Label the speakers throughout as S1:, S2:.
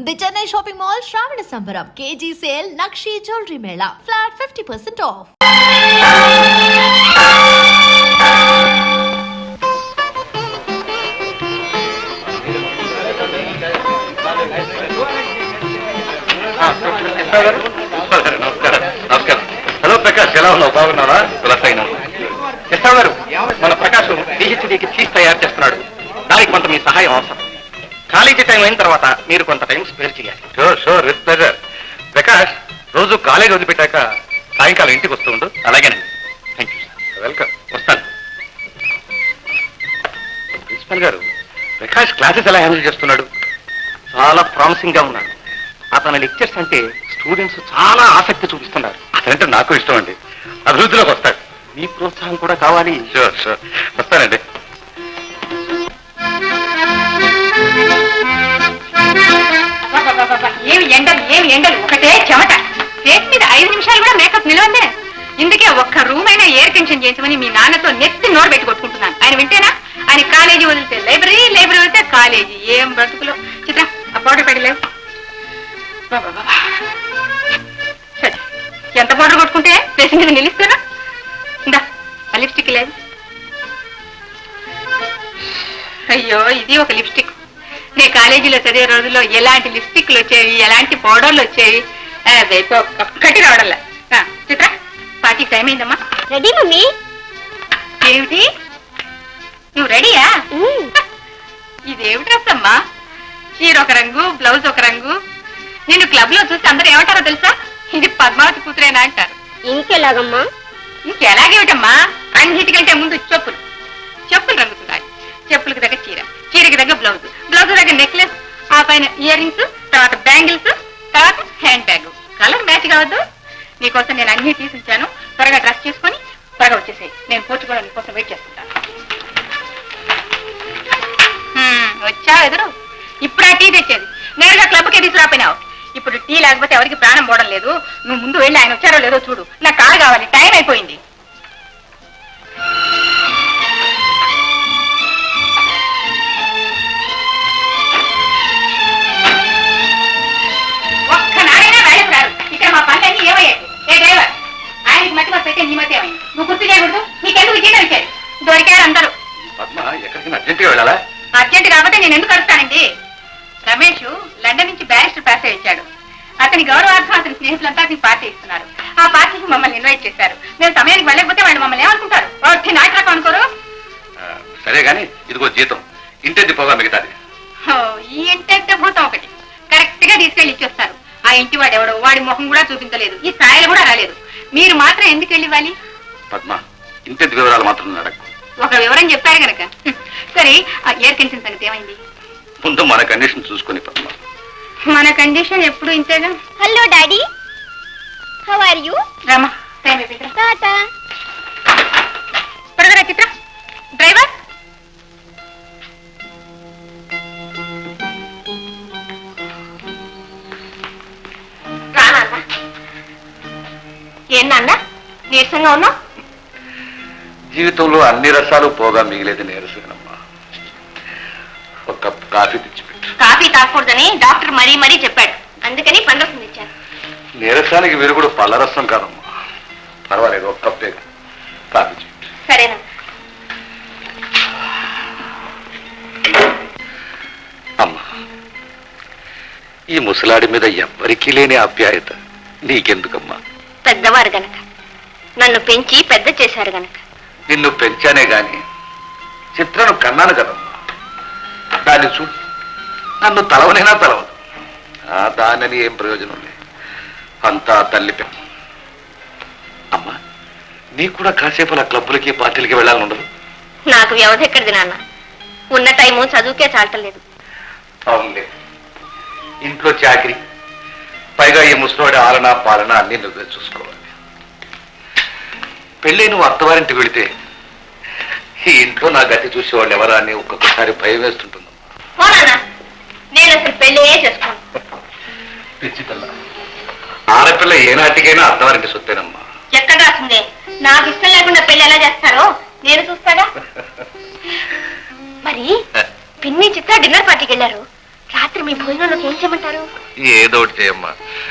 S1: The Chennai Shopping Mall Shravana Sambaram KG Sale Nakshi Jewelry Mela Flat 50% off.
S2: నమస్కారం. Hello Prakash, ఎలా ఉన్నావు? బాగున్నావా? కులసైన కృష్ణ గారు, మన ప్రకాష్ పిహెచ్డీకి ఫీజు తయారు చేస్తున్నాడు. దానికి కొంత మీ సహాయం అవసరం. కాలేజీ టైం అయిన తర్వాత మీరు కొంత టైం స్పేర్ చేయాలి. Sure with pleasure. ప్రకాష్, రోజు కాలేజ్ వదిలిపెట్టాక సాయంకాలం ఇంటికి వస్తూ ఉండు. అలాగేనండి. Thank you sir. వెల్కమ్. వస్తాను. ప్రిన్సిపల్ గారు, ప్రకాష్ క్లాసెస్ ఎలా హ్యాండిల్ చేస్తున్నాడు? చాలా ప్రామిసింగ్ గా ఉన్నాడు. అతని లెక్చర్స్ అంటే స్టూడెంట్స్ చాలా ఆసక్తి చూపిస్తున్నారు. అతనంటే నాకు ఇష్టం అండి. అభివృద్ధిలోకి వస్తాడు. మీ ప్రోత్సాహం కూడా కావాలి. షూర్ షూర్, వస్తానండి.
S3: ఏమి ఎండలు ఒకటే చెమట. ఫేస్ మీద 5 నిమిషాలు కూడా మేకప్ నిలవందే. ఇందుకే ఒక్క రూమ్ అయినా ఎయిర్ కండిషన్ చేయించమని మీ నాన్నతో నెత్తి నోరు పెట్టి కొట్టుకుంటున్నాను. ఆయన వింటేనా? ఆయన కాలేజీ వదిలితే లైబ్రరీ, లైబ్రరీ వదిలితే కాలేజీ. ఏం బ్రతుకులో. చిత్ర, ఆ పౌడర్ పెట్టలేవు. సరే, ఎంత పౌడర్ కొట్టుకుంటే ప్లేస్ మీద నిలుస్తారా? ఇందా ఆ లిప్స్టిక్ లేదు. అయ్యో, ఇది ఒక లిప్స్టిక్. నేను కాలేజీలో చదివే రోజుల్లో ఎలాంటి లిప్స్టిక్లు వచ్చేవి, ఎలాంటి పౌడర్లు వచ్చేవి, ఒక్కటి రావడంలా. చిత్ర, పార్టీకి టైం అయిందమ్మా.
S4: Ready mummy.
S3: ఏమిటి, నువ్వు రెడీయా? ఇదేమి డ్రెస్ అమ్మా? చీర ఒక రంగు, బ్లౌజ్ ఒక రంగు. నిన్ను క్లబ్ లో చూస్తే అందరూ ఏమంటారో తెలుసా? ఇది పద్మావతి కూతురేనా అంటారు.
S4: ఇంకెలాగమ్మా?
S3: ఇంకెలాగేమిటమ్మా? అన్నిటికంటే ముందు చెప్పులు. చెప్పులు రంగుతున్నాయి. చెప్పులకు దగ్గర చీర, చీరకి దగ్గర బ్లౌజ్, బ్లౌజ్ దగ్గర నెక్లెస్, ఆ పైన ఇయర్ రింగ్స్, తర్వాత బ్యాంగిల్స్, తర్వాత హ్యాండ్ బ్యాగ్. కలర్ మ్యాచ్ కావద్దు. నీకోసం నేను అన్ని తీసుంచాను. త్వరగా డ్రెస్ చేసుకొని త్వరగా వచ్చేసాయి. నేను పోర్చుకోవడం నీకోసం వెయిట్ చేస్తుంటాను. వచ్చా ఎదురు? ఇప్పుడు ఆ టీ తెచ్చేది నేరుగా క్లబ్కే తీసుకురాపోయినావు. ఇప్పుడు టీ లేకపోతే ఎవరికి ప్రాణం పోవడం లేదు. నువ్వు ముందు వెళ్ళి ఆయన వచ్చారో లేదో చూడు. నాకు కారు కావాలి, టైం అయిపోయింది. ఒక్కనాడైనా వేళకు రారు. ఇక్కడ మా పనులన్నీ ఏమయ్యాయి? ఏ డ్రైవర్, ఆయనకి మట్టి మాకు పెట్టే నీ మధ్య ఏమైంది? నువ్వు గుర్తు చేయకూడదు. నీకెందుకు జీతం ఇచ్చారు? దొరికారు అందరూ.
S2: ఎక్కడికి అర్జెంట్గా వెళ్ళాలా?
S3: అర్జెంట్ కాకపోతే నేను ఎందుకు అడుగుతానండి? రమేష్ లండన్ నుంచి బ్యారిస్టర్ పాస్ అయ్యాడు. అతని గౌరవార్థం అతని స్నేహితులంతా అతనికి పార్టీ ఇస్తున్నారు. ఆ పార్టీకి మమ్మల్ని ఇన్వైట్ చేశారు. మేము సమయానికి వెళ్ళకపోతే వాళ్ళు మమ్మల్ని ఏమనుకుంటారు? నాయకులకు అనుకోరు.
S2: సరే గాని, ఇదిగో జీతం. ఇంటి పోగా మిగతాది.
S3: ఈ ఇంటి భూతం ఒకటి కరెక్ట్ గా తీసుకెళ్లి ఇచ్చేస్తారు. ఆ ఇంటి వాడు ఎవడో, వాడి ముఖం కూడా చూపించలేదు. ఈ స్థాయిలు కూడా రాలేదు. మీరు మాత్రం ఎందుకు వెళ్ళి ఇవ్వాలి?
S2: పద్మ, ఇంటి వివరాలు మాత్రం అడగ.
S3: ఒక వివరం చెప్పారు కనుక. సరే, ఆ ఎయిర్ కండిషన్ సంగతి ఏమైంది?
S2: ముందు మన కండిషన్ చూసుకుని పద్మ.
S3: మన కండిషన్ ఎప్పుడు ఇంతేగా.
S4: Hello daddy, how are you?
S3: Rama, time అయిపోయింది.
S4: టాటా.
S3: త్వరగా చిత్ర. డ్రైవర్, రానా? ఏం నాన్న నీరసంగా ఉన్నావు?
S2: జీవితంలో అన్ని రసాలు పోగా మిగిలేదు నీరసనమ్మా. ఒక కప్ కాఫీ తెచ్చిపెట్టు.
S3: కాఫీ తాగకూడదని డాక్టర్ మరీ మరీ చెప్పాడు. అందుకని పండ్రసం ఇచ్చాను.
S2: నీరసానికి విరుగుడు పళ్ళరసం కాదమ్మా. పర్వాలేదు, ఒక కప్పే కాఫీ చెప్పు.
S3: సరేనా?
S2: అమ్మా, ఈ ముసలాడి మీద ఎవ్వరికీ లేని ఆప్యాయత నీకెందుకమ్మా?
S4: పెద్దవారు గనక, నన్ను పెంచి పెద్ద చేశారు గనక.
S2: నిన్ను పెంచానే గాని చిత్రను కన్నాను కదమ్మా. దాన్ని చూడు, నన్ను తలవనైనా తలవదు. దానిని ఏం ప్రయోజనం లేదు. అంతా తల్లి పెంప. అమ్మా, నీకు కూడా కాసేపు అలా క్లబ్బులకి పార్టీలకి వెళ్ళాలని ఉండదు?
S4: నాకు వ్యవధి ఎక్కడిది నాన్న? ఉన్న టైము చదువుకే చాలటలేదు.
S2: అవునులే, ఇంట్లో చాకరీ, పైగా ఈ ముసలివాడి ఆలనా పాలన అన్ని నువ్వే చూసుకోవాలి. పెళ్ళి నువ్వు అత్తవారింటికి వెళితే ఈ ఇంట్లో నా గతి చూసేవాళ్ళు ఎవరా అని ఒక్కొక్కసారి భయం వేస్తుంటుంది.
S4: నేను అసలు పెళ్ళే చేసుకోను.
S2: పిచ్చి పిల్ల, ఆడపిల్ల ఏనాటికైనా అత్తవారింటి సొత్తేనమ్మా.
S4: ఎక్కడ రాసిందే? నాకు ఇష్టం లేకుండా పెళ్లి ఎలా చేస్తారో నేను చూస్తాగా. మరి పిన్ని చిత్ర డిన్నర్ పార్టీకి వెళ్ళారు. రాత్రి రాత్రి మీ భోజనంలోకి ఏం చేయమంటారు?
S5: ఏదో ఒకటి చేయమ్మా.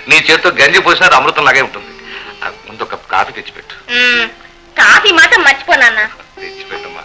S5: నీ చేత్తో గంజి పోసినా అది అమృతం లాగే ఉంటుంది. ముందు ఒక కాఫీ తెచ్చిపెట్టు.
S4: కాఫీ మాత్రం మర్చిపోనా?
S5: తెచ్చిపెట్టమ్మా.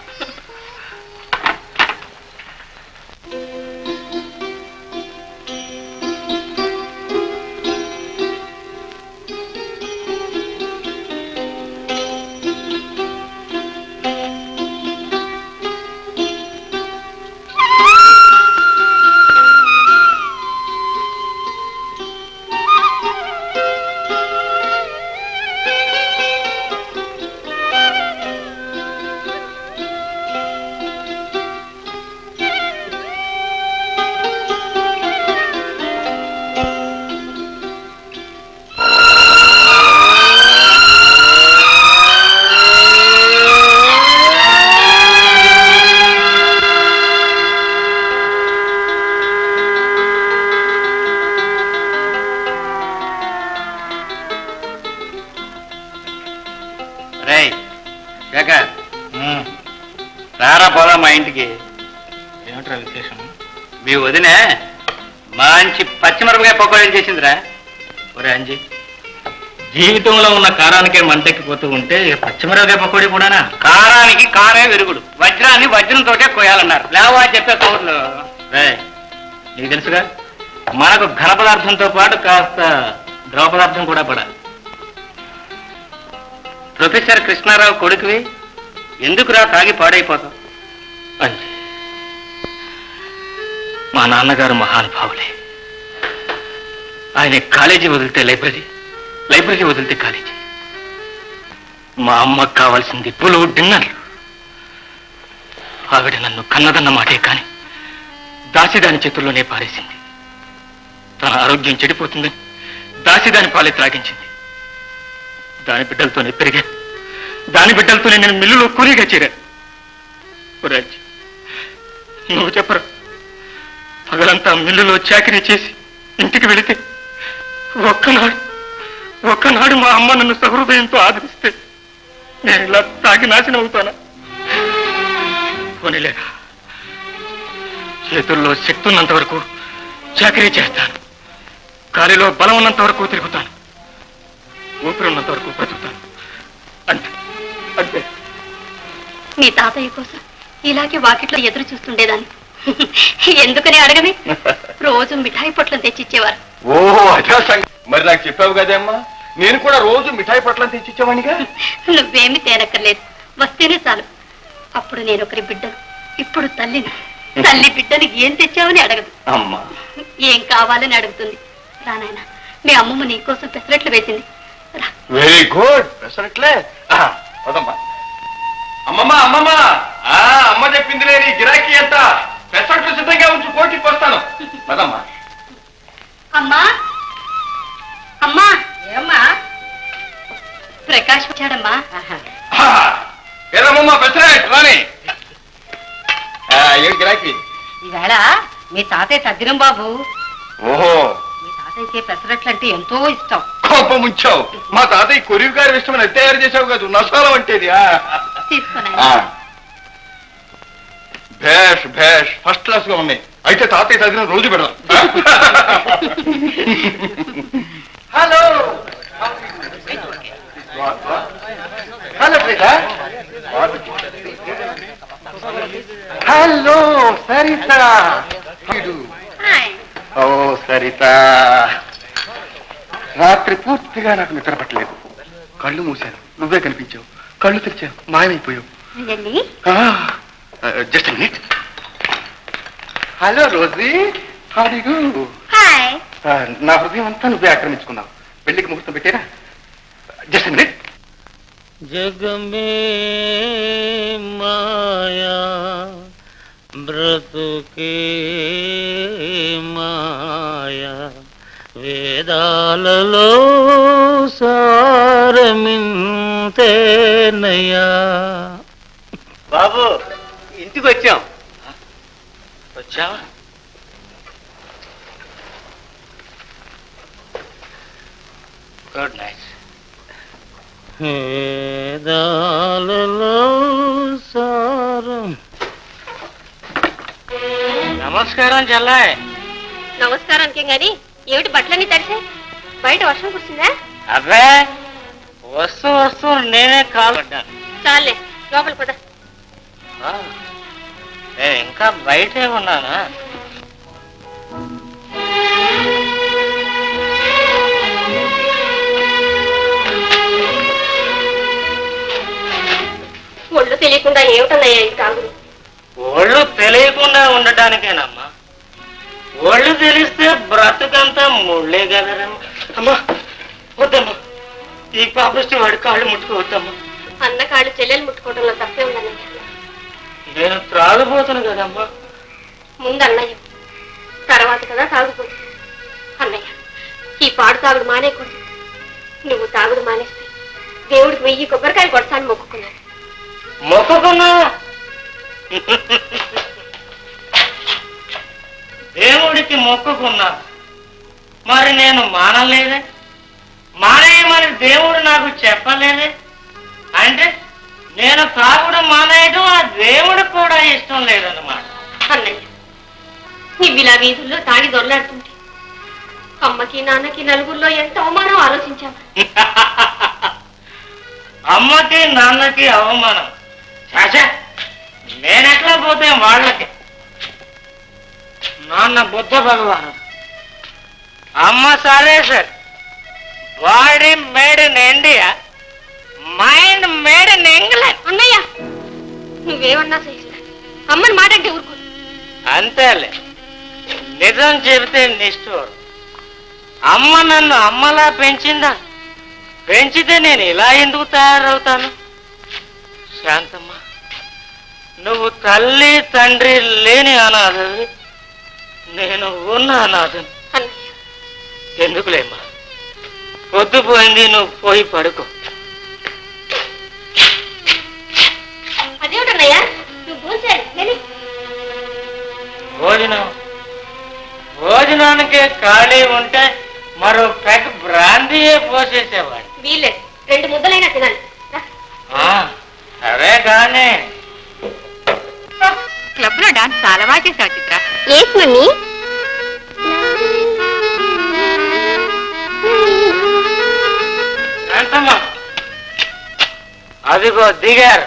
S2: రారా పోదా మా ఇంటికి. ఏమిట్రా విశేషం? మీ వదినే మంచి పచ్చిమిరపకాయ పకోడీలు చేసిందిరా. ఒరే అంజీ, జీవితంలో ఉన్న కారానికే మంటెక్కిపోతూ ఉంటే పచ్చిమిరపకాయ పకోడీ కూడానా? కారానికి కారే విరుగుడు, వజ్రాన్ని వజ్రంతోటే కోయాలన్నారు. లేవా చెప్పే కౌర్లు. నీకు తెలుసుగా, మనకు ఘన పదార్థంతో పాటు కాస్త ద్రవ పదార్థం కూడా పడాలి. ప్రొఫెసర్ కృష్ణారావు కొడుకువి, ఎందుకురా తాగి పాడైపోతావు? అంజీ, మా నాన్నగారు మహానుభావులే. ఆయన కాలేజీ వదిలితే లైబ్రరీ, లైబ్రరీ వదిలితే కాలేజీ. మా అమ్మకు కావాల్సింది పులువు డిన్నర్లు. ఆవిడ నన్ను కన్నదన్న మాటే కాని దాసిదాని చేతుల్లోనే పారేసింది. తన ఆరోగ్యం చెడిపోతుందని దాసిదాని పాలే త్రాగించింది. దాని బిడ్డలతోనే పెరిగా, దాని బిడ్డలతోనే నేను మిల్లులో కూలీగా చేరాను. రాజ్, నువ్వు చెప్పరా, పగలంతా మిల్లులో చాకరీ చేసి ఇంటికి వెళితే ఒక్కనాడు మా అమ్మ నన్ను సహృదయంతో ఆదరిస్తే నేను ఇలా తాగి నాశనం అవుతానా? పోనీలేరా, చేతుల్లో శక్తి ఉన్నంత వరకు చాకరీ చేస్తాను, గాలిలో బలం ఉన్నంత వరకు తిరుగుతాను, ఊపిరి ఉన్నంత వరకు బ్రతుకుతాను. అంతే అంతే.
S4: మీ తాతయ్య కోసం ఇలాగే వాకిట్లో ఎదురు చూస్తుండేదాన్ని. ఎందుకని అడగని, రోజు మిఠాయి పొట్లం తెచ్చిచ్చేవారు.
S5: ఓహో, అదే సంగతి. మరి నాకు చెప్పావు కదేమ్మా, నేను కూడా రోజు మిఠాయి పట్ల తెచ్చిచ్చామనిగా.
S4: నువ్వేమి తేనక్కర్లేదు, వస్తేనే చాలు. అప్పుడు నేను ఒకరి బిడ్డను, ఇప్పుడు తల్లిని. తల్లి బిడ్డని ఏం తెచ్చావని అడగదు,
S5: అమ్మా
S4: ఏం కావాలని అడుగుతుంది. రానాయన, మీ అమ్మమ్మ నీకోసం పెసరట్లు వేసింది.
S5: Very good. పెసరట్లే పదమ్మా. అమ్మమ్మ అమ్మమ్మ, అమ్మ చెప్పింది లేని గిరాకీ ఎంత, పెసరట్లు సిద్ధంగా ఉంచి పోటీకి వస్తాను. పదమ్మా.
S4: అమ్మా అమ్మా, ఏమ్మా? ప్రకాష్ వచ్చాడమ్మా.
S5: ఏదమ్మా పెసరట్ రాని. ఏం గిరాకీ?
S3: ఈవేళ మీ తాతయ్య తద్దిరం బాబు.
S5: ఓహో,
S3: మీ తాతయ్యకి పెసరట్లు అంటే ఎంతో ఇష్టం.
S5: కోపం ముంచావు. మా తాతయ్య కొరివి గారి ఇష్టమని తయారు చేసావు కాదు, నసాలం అంటేది.
S4: తీసుకున్నా.
S5: భేష్ భేష్, ఫస్ట్ క్లాస్ గా ఉన్నాయి. అయితే తాతయ్య తగిన రోజు పెడదాం. Hello hello hello Saritha. Oh Saritha, రాత్రి పూర్తిగా నాకు నిద్ర పట్టలేదు. కళ్ళు మూసాను, నువ్వే కనిపించావు. కళ్ళు తెరిచావు, మాయమైపోయావు. Just minute. Hello Rosy, how do you do?
S4: Hi.
S5: నా హృదయం అంతా నువ్వే ఆక్రమించుకున్నావు. పెళ్లికి ముహూర్తం పెట్టేరా? Just minute.
S6: జగమే మాయా బ్రతుకే మాయా, వేదాలలో సారమింతేనయ్యా.
S2: బాబు, ఇంటికి వచ్చాం. వచ్చావా? Good night.
S6: వేదాలలో సారం.
S2: నమస్కారం చెల్లాయ్.
S4: నమస్కారానికి గాని ఏమిటి బట్టలన్నీ తడిసే? బయట వర్షం కురిసిందా?
S6: అబ్బే వస్తూ నేనే కాలడ్డాను.
S4: చాలే లోపల పద.
S6: నేను ఇంకా బయటే ఉన్నానా?
S4: ఒళ్ళు తెలియకుండా ఏమిటన్నాయా ఈ తాగుడు?
S6: ఒళ్ళు తెలియకుండా ఉండటానికేనమ్మా. ఒళ్ళు తెలిస్తే బ్రతుకంతా ముళ్ళే కదరమ్మా. అమ్మా వద్దమ్మా, ఈ పాపిష్టి వాడి కాళ్ళు ముట్టుకోవద్దమ్మా.
S4: అన్న కాళ్ళు చెల్లెలు ముట్టుకోవడంలో తప్పే ఉందన్నయ్య.
S6: నేను త్రాగిపోతాను కదమ్మా.
S4: ముందు అన్నయ్య, తర్వాత కదా తాగుపోతు. అన్నయ్య, ఈ పాడు తాగుడు మానేకూడదు. నువ్వు తాగుడు మానేస్తే దేవుడికి 1000 కొబ్బరికాయలు కొడతాను మొక్కుకున్నాను.
S6: మొక్కుకున్నా దేవుడికి మొక్కుకున్నా, మరి నేను మానలేదే. మానేయమని దేవుడు నాకు చెప్పలేదే. అంటే నేను తాగుడు మానేయడం ఆ దేవుడికి కూడా ఇష్టం లేదన్నమాట.
S4: అన్నయ్య, నువ్వు ఇలా వీధుల్లో తాగి దొరలాడుతుంటే అమ్మకి నాన్నకి నలుగురిలో ఎంత అవమానం ఆలోచించావా?
S6: అమ్మకి నాన్నకి అవమానం చాచా, నేనెట్లా పోతే వాళ్ళకి. నాన్న బుద్ధ భగవాను, అమ్మ సరే sir. Body made in India, mind made in England.
S4: అన్నయ్య, నువ్వేమన్నా సహిస్తా, అమ్మని మాట అంటే ఊరుకో.
S6: అంతేలే, నిజం చెబితే నిష్ఠూరు. అమ్మ నన్ను అమ్మలా పెంచిందా? పెంచితే నేను ఇలా ఎందుకు తయారవుతాను? శాంతమ్మ, నువ్వు తల్లి తండ్రి లేని అనాథవి, నేను ఉన్న అనాథను.
S4: అన్నయ్య,
S6: ఎందుకులేమ్మా, పొద్దుపోయింది, నువ్వు పోయి పడుకో.
S4: అదేమిటన్నయ్య, నువ్వు భోంచేయాలి.
S6: భోజనానికి ఖాళీ ఉంటే మరో పెద్ద బ్రాందీయే పోసేసేవాడు.
S4: వీల్లేదు, 2 ముద్దలైనా తినాలి.
S6: సరే కానీ
S3: క్లబ్ లో డాన్స్ చాలా బాగా చేసావు చిత్ర.
S4: ఏస్ మమ్మీ.
S6: శాంతమ్మ, అదిగో దిగారు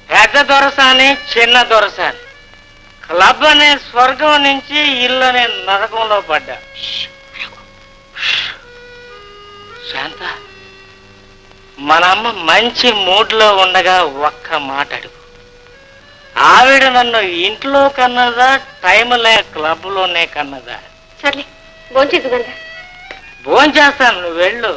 S6: పెద్ద దొరసాని చిన్న దొరసాని. క్లబ్ అనే స్వర్గం నుంచి ఇల్లు అనే నరకంలో పడ్డా. శాంత, మన అమ్మ మంచి మూడ్ లో ఉండగా ఒక్క మాట అడుగు. ఆవిడ నన్ను ఇంట్లో కన్నదా, టైం లేక క్లబ్ లోనే కన్నదా?
S4: సర్లే, భోంచేద్దు కదా.
S6: భోంచేస్తాను, నువ్వు వెళ్ళు.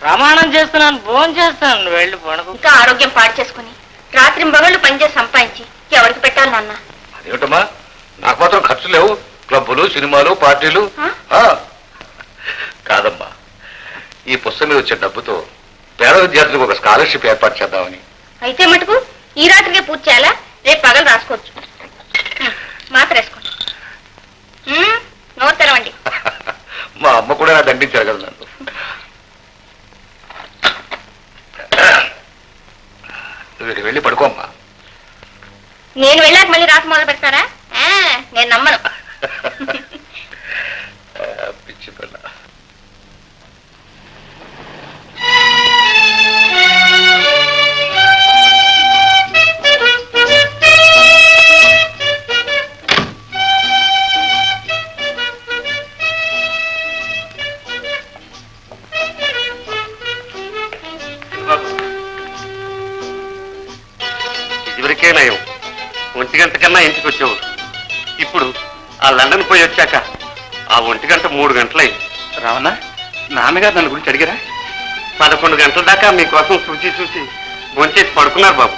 S6: ప్రమాణం చేస్తున్నాను, భోంచేస్తాను, నువ్వు వెళ్ళు. పడుకో.
S4: ఇంకా ఆరోగ్యం పాడు చేసుకుని రాత్రి మగళ్ళు పనిచేసి సంపాదించి ఎవరికి పెట్టాలి నాన్న?
S5: అదేమిటమ్మా, నాకు మాత్రం ఖర్చు లేవు. క్లబ్బులు, సినిమాలు, పార్టీలు. కాదమ్మా, ఈ పుస్తకం మీద వచ్చే డబ్బుతో పేద విద్యార్థులకు ఒక స్కాలర్షిప్ ఏర్పాటు చేద్దామని.
S4: అయితే మటుకు ఈ రాత్రికే పూర్తి చేయాలా? రేపు పగలు రాసుకోవచ్చు. మాత్ర వేసుకోండి. నోరు తెరవండి.
S5: మా అమ్మ కూడా నా దండించారు కదా నన్ను. నువ్వు వెళ్ళి పడుకోమ్మా.
S4: నేను వెళ్ళాక మళ్ళీ రాసి మొదలు పెడతారా? నేను నమ్మను.
S5: పిచ్చి పిల్ల.
S2: ఇదివరకే నయం, 1 గంట కన్నా ఇంటికి వచ్చావు. ఇప్పుడు ఆ లండన్ పోయి వచ్చాక ఆ 1 గంట 3 గంటలైంది.
S5: రావణ, నాన్నగారు నన్ను గురించి అడిగారా?
S2: 11 గంటల దాకా మీకోసం చూసి భోంచేసి పడుకున్నారు బాబు.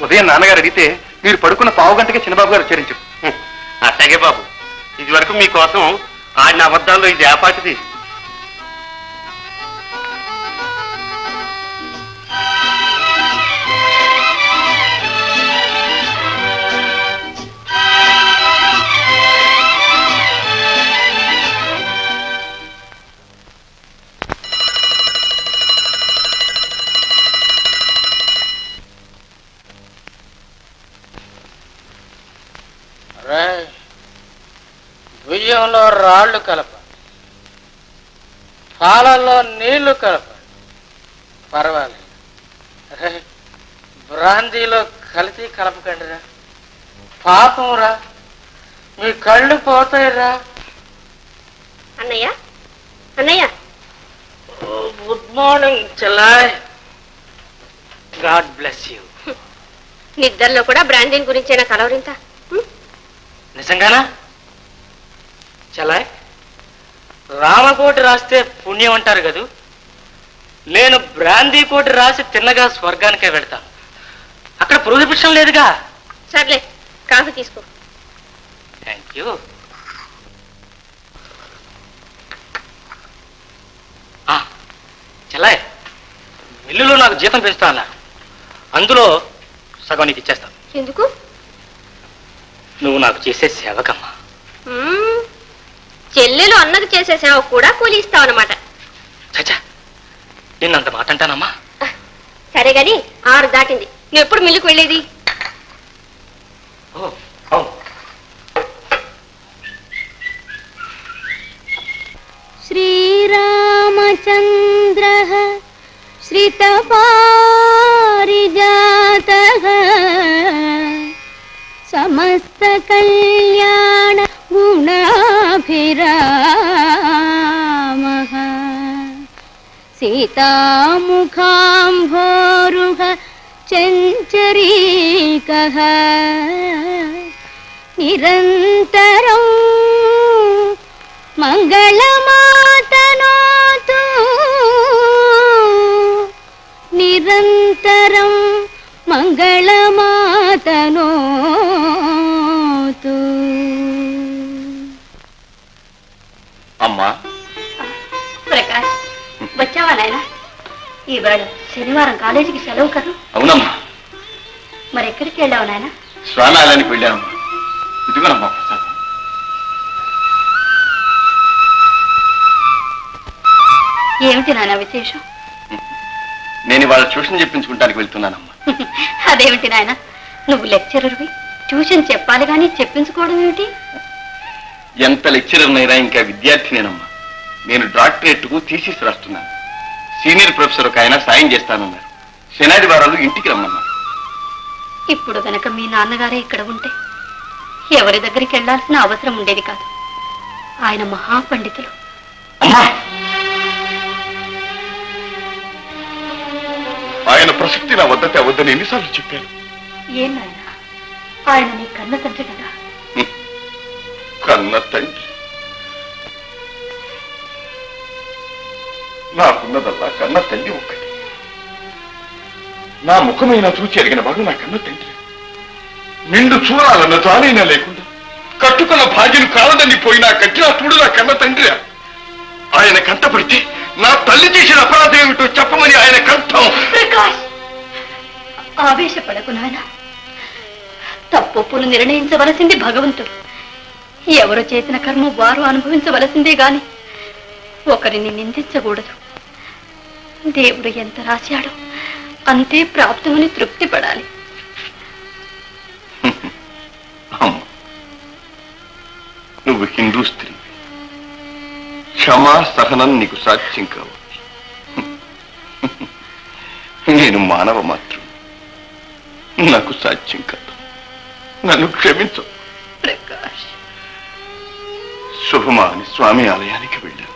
S5: ఉదయం నాన్నగారు అడిగితే మీరు పడుకున్న పావు గంటకే చిన్నబాబు గారు ఉచ్చరించు.
S2: అట్లాగే బాబు, ఇది వరకు మీకోసం ఆడిన అబద్ధాల్లో ఇది ఆపాటిది.
S6: రాళ్ళు కలపండి, పాలల్లో నీళ్లు కలపండి, పర్వాలేదు. రే, బ్రాందీలో కలిసి కలపకండిరా, పాపం రా, మీ కళ్ళు పోతాయిరా.
S4: అన్నయ్య అన్నయ్య
S6: గుడ్ మార్నింగ్ చెల్లాయ్, గాడ్ బ్లెస్ యూ.
S4: నిద్రలో కూడా బ్రాండీన్ గురించేనా కలవరింత?
S6: నిజంగానా చెల్లాయ్? రామకోటి రాస్తే పుణ్యం అంటారు కదూ, నేను బ్రాందీ కోటి రాసి తిన్నగా స్వర్గానికే వెళ్తాను. అక్కడ పురుషం లేదుగా.
S4: సర్లే, కాఫీ తీసుకో.
S6: Thank you. చెల్లాయ్, మిల్లులో నాకు జీతం పెంచుతా అన్నారు, అందులో సగం నీకు ఇచ్చేస్తాను.
S4: ఎందుకు?
S6: నువ్వు నాకు చేసే సేవకమ్మా.
S4: చెల్లెలు అన్నది చేసే సేవ కూడా కూలి ఇస్తావు అనమాట.
S6: చచ్చా, నిన్నంత మాట అంటానమ్మా.
S4: సరే గాని 6 దాటింది, నువ్వు ఎప్పుడు మిల్లుకు వెళ్ళేది?
S7: శ్రీరామచంద్ర శ్రితపారిజాతః సమస్త కళ్యాణ గుణాభిరామః సీతాముఖాంభోరుహ చంచరీకః నిరంతరం మంగళమాతనోతు నిరంతరం మంగళమాతనోతు.
S5: అమ్మా
S4: ప్రకాష్, వచ్చావా నాయన? ఈవేళ శనివారం కాలేజీకి సెలవు కదా?
S5: అవునమ్మా.
S4: మరి ఎక్కడికి వెళ్ళావు నాయన?
S5: స్వానాలయానికి వెళ్ళానమ్మా. ఇదిగోనమ్మా ప్రసాదం.
S4: ఏమిటి నాయన విశేషం?
S5: నేను ఇవాళ ట్యూషన్ చెప్పించుకుంటానికి వెళ్తున్నానమ్మా.
S4: అదేమిటి నాయన, నువ్వు లెక్చరర్వి, ట్యూషన్ చెప్పాలి కానీ చెప్పించుకోవడం ఏమిటి?
S5: ఎంత లెక్చరర్నైనా ఇంకా విద్యార్థినేనమ్మా. నేను డాక్టరేట్కు థీసిస్ రాస్తున్నాను. సీనియర్ ప్రొఫెసర్ ఒక ఆయన సాయం చేస్తానన్నారు. శనాదివారాలు ఇంటికి రమ్మన్నారు.
S4: ఇప్పుడు గనక మీ నాన్నగారే ఇక్కడ ఉంటే ఎవరి దగ్గరికి వెళ్లాల్సిన అవసరం ఉండేది కాదు. ఆయన మహాపండితులు.
S5: అమ్మా, ఆయన ప్రసక్తి నా వద్ద తేవద్దని ఎన్నిసార్లు చెప్పాను.
S4: ఏం నాయన, ఆయన నీ కన్న తండ్రి కదా.
S5: కన్న తండ్రి నాకున్నదల్లా కన్న తండ్రి ఒక్కటి. నా ముఖమైనా చూచి ఎరిగిన వాడు నా కన్న తండ్రి. నిండు చూడాలన్న తానైనా లేకుండా కట్టుకున్న భాగ్యం కాలదని పోయినా కట్టినా చూడు నా కన్న తండ్రి. ఆయన కంటపడితే నా తల్లి చేసిన అపరాధం ఏమిటో చెప్పమని ఆయన కంఠం.
S4: ప్రకాష్, ఆవేశపడకు నాయన. తప్పులు నిర్ణయించవలసింది భగవంతుడు. ఎవరు చేసిన కర్మ వారు అనుభవించవలసిందే గాని ఒకరిని నిందించకూడదు. దేవుడు ఎంత రాశాడో అంతే ప్రాప్తమని తృప్తి పడాలి.
S5: నువ్వు హిందూ స్త్రీ, క్షమా సహనం నీకు సాధ్యం కావచ్చు. నేను మానవ మాత్రం, నాకు సాధ్యం కాదు. నన్ను క్షమించు.
S4: ప్రకాష్,
S5: శుభమా అని స్వామి ఆలయానికి వెళ్ళాను.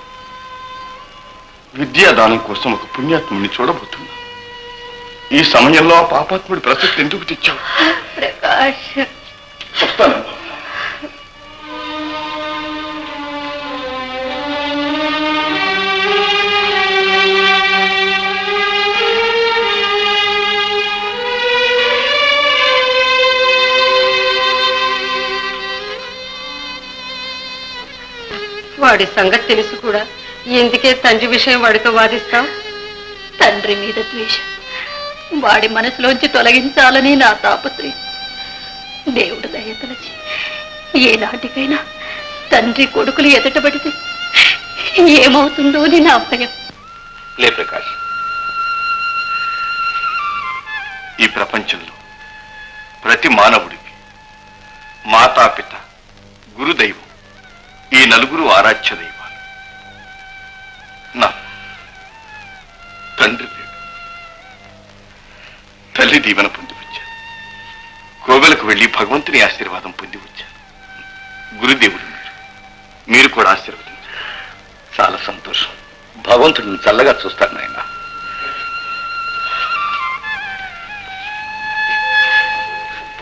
S5: విద్యాదానం కోసం ఒక పుణ్యాత్ముని చూడబోతున్నా. ఈ సమయంలో ఆ పాపాత్ముడి ప్రసక్తి ఎందుకు తెచ్చావు?
S4: ప్రకాష్,
S5: వస్తానమ్మా.
S3: వాడి సంగతి తెలుసు కూడా ఎందుకే తండ్రి విషయం వాడితో వాదిస్తాం?
S4: తండ్రి మీద ద్వేషం వాడి మనసులోంచి తొలగించాలని నా తాపత్రయం. దేవుడు దయతలచి ఏనాటికైనా తండ్రి కొడుకులు ఎదుటపడితే ఏమవుతుందో అని నా భయం.
S5: లే ప్రకాష్, ఈ ప్రపంచంలో ప్రతి మానవుడికి మాతాపిత, గురుదైవం, ఈ నలుగురు ఆరాధ్య దైవాలు. నా తండ్రి లేడు, తల్లి దీవెన పొంది వచ్చాను. కోవెలకు వెళ్లి భగవంతుని ఆశీర్వాదం పొంది వచ్చాను. గురుదేవుడు మీరు కూడా ఆశీర్వదించారు. చాలా సంతోషం. భగవంతుడిని చల్లగా చూస్తాను నాయన.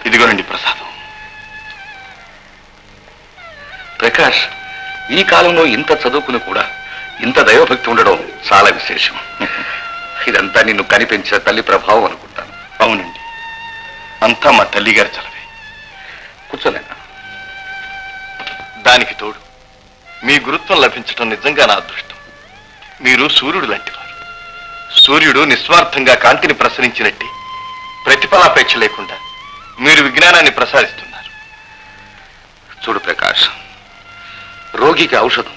S5: ఇదిగోనండి ప్రసాదం. ప్రకాష్, ఈ కాలంలో ఇంత చదువుకుని కూడా ఇంత దైవభక్తి ఉండడం చాలా విశేషం. ఇదంతా నిన్ను కనిపించిన తల్లి ప్రభావం అనుకుంటాను. అవునండి, అంతా మా తల్లిగారి చలవే. కూర్చోలేనా? దానికి తోడు మీ గురుత్వం లభించడం నిజంగా నా అదృష్టం. మీరు సూర్యుడు లాంటివారు. సూర్యుడు నిస్వార్థంగా కాంతిని ప్రసరించినట్టే ప్రతిఫలాపేక్ష లేకుండా మీరు విజ్ఞానాన్ని ప్రసారిస్తున్నారు. చూడు ప్రకాష్, రోగికి ఔషధం,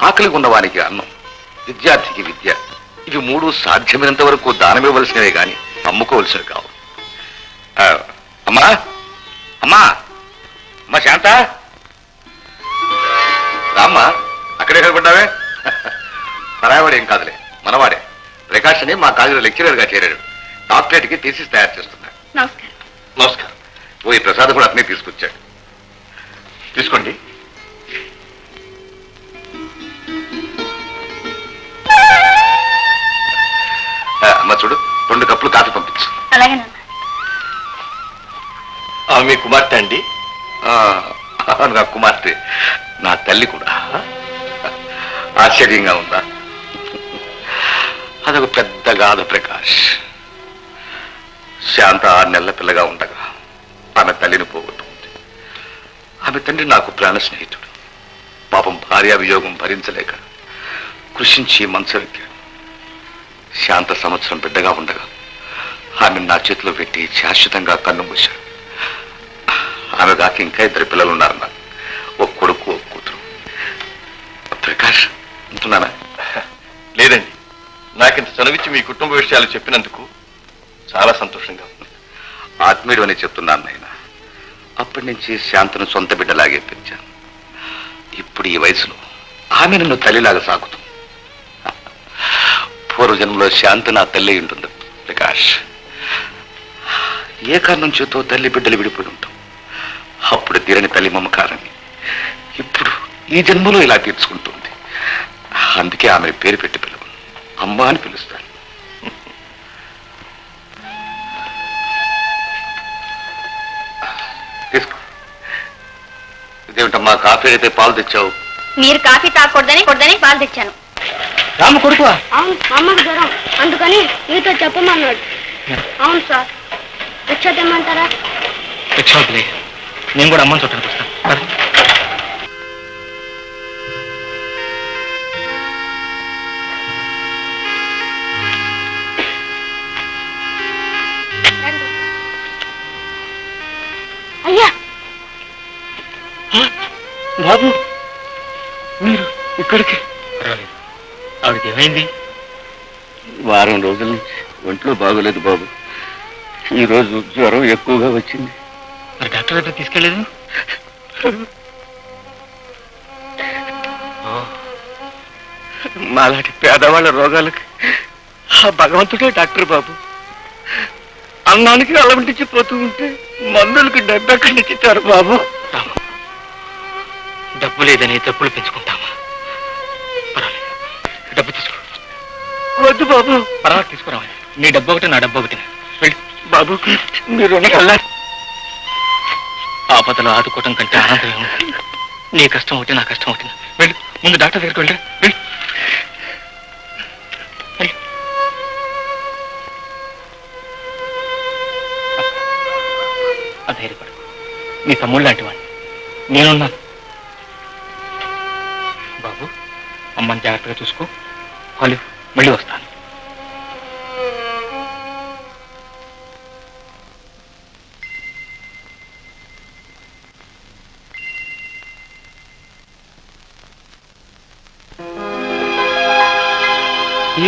S5: ఆకలి ఉన్నవానికి అన్నం, విద్యార్థికి విద్య, ఇవి మూడు సాధ్యమైనంత వరకు దానమివ్వవలసినవే గాని అమ్ముకోవలసినవి కావు. అమ్మా అమ్మా అమ్మా శాంత, రామ్మా. అక్కడే నిలబడ్డావే? పరాయవాడేం కాదులే, మనవాడే. ప్రకాష్ అని మా కాలేజీలో లెక్చరర్ గా చేరాడు. డాక్టరేట్ కి థీసిస్ తయారు చేస్తున్నాడు.
S3: నమస్కారం.
S5: నమస్కారం. ఓ ఈ ప్రసాదం కూడా అతనే తీసుకొచ్చాడు. తీసుకోండి. అమ్మ చూడు, 2 కప్పులు కాఫీ పంపించు.
S3: అలాగే
S5: మీ కుమార్తె అండి? నా కుమార్తె, నా తల్లి కూడా. ఆశ్చర్యంగా ఉందా? అదొక పెద్ద గాథ ప్రకాష్. శాంత 6 నెలల పిల్లగా ఉండగా ఆమె తల్లిని పోగొట్టుకుంది. ఆమె తండ్రి నాకు ప్రాణ స్నేహితుడు. పాపం భార్యా వియోగం భరించలేక కృషించి మంచం ఎక్కాడు. శాంత సంవత్సరం బిడ్డగా ఉండగా ఆమెను నా చేతిలో పెట్టి శాశ్వతంగా కన్ను మూశాడు. ఆమె కాక ఇంకా 2 పిల్లలు ఉన్నారు నాకు. ఒక కొడుకు, ఒక కూతురు. ప్రకాష్, ఉంటున్నానా? లేదండి, నాకింత చనువిచ్చి మీ కుటుంబ విషయాలు చెప్పినందుకు చాలా సంతోషంగా ఉంది. ఆత్మీయుడు అని చెప్తున్నాను నాయన. అప్పటి నుంచి శాంతను సొంత బిడ్డలాగే పెంచాను. ఇప్పుడు ఈ వయసులో ఆమె నన్ను తల్లిలాగా సాగుతుంది. పూర్వజన్మలో శాంతి నా తల్లి ఉంటుంది ప్రకాష్. ఏ కారణం చేతో తల్లి బిడ్డలు విడిపోయి ఉంటాం. అప్పుడు తీరని తల్లి మమకారాన్ని ఇప్పుడు ఈ జన్మలో ఇలా తీర్చుకుంటుంది. అందుకే ఆమె పేరు పెట్టి పిలువ, అమ్మ అని పిలుస్తాను. తీసుకో. ఇదేమిటమ్మా, కాఫీ అయితే పాలు తెచ్చావు?
S4: మీరు కాఫీ తాగకూడదని పాలు తెచ్చాను.
S6: రాము కొడుకు,
S4: అవును, అమ్మకు జ్వరం, అందుకని మీతో చెప్పమన్నాడు. అవును సార్. రిక్షా తెమ్మంటారా?
S6: రిక్షాలే, నేను కూడా అమ్మని చుట్టానికి వస్తాను.
S4: అయ్యా,
S6: బాబు మీరు ఇక్కడికి? ఆవిడకి ఏమైంది?
S5: వారం రోజుల నుంచి ఒంట్లో బాగోలేదు బాబు. ఈ రోజు జ్వరం ఎక్కువగా వచ్చింది.
S6: మరి డాక్టర్ దగ్గర తీసుకెళ్ళలేదు?
S5: మాలాంటి పేదవాళ్ళ రోగాలకి ఆ భగవంతుడే డాక్టర్ బాబు. అన్నానికి అలవంటించి పోతూ ఉంటే మందులకి డబ్బు ఎక్కడి నుంచి ఇచ్చారు బాబు.
S6: డబ్బు లేదని తప్పులు పెంచుకుంటామా? పర్వాలేదు, డబ్బు తీసుకో.
S5: వద్దు బాబు.
S6: పర్వాలేదు, తీసుకురావాలి. నీ డబ్బు ఒకటి, నా డబ్బు ఒకటి. వెళ్ళి
S5: బాబు, మీరు
S6: ఆపదలో ఆదుకోవటం కంటే ఆనందమే ఉంది. నీ కష్టం ఒకటి, నా కష్టం ఒకటి. వెళ్ళి ముందు డాక్టర్ దగ్గరికి వెళ్ళి వెళ్ళి. ధైర్యపడు, నీ తమ్ముళ్ళు లాంటి వాడిని నేనున్నాను. బాబు, అమ్మని జాగ్రత్తగా చూసుకో. వాళ్ళు మళ్ళీ వస్తాను.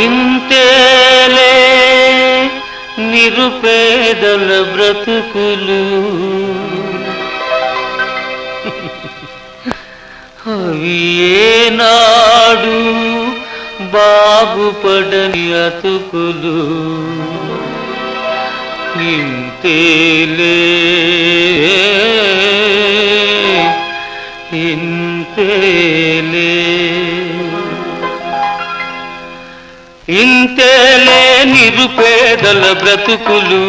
S6: ఇంతేలే నిరుపేదల బ్రతుకులు, అవి ఏనాడు బాగుపడని అతుకులు ఇంతేలే ఇంతేలే ఇంతేలే నిరుపేదల బ్రతుకులు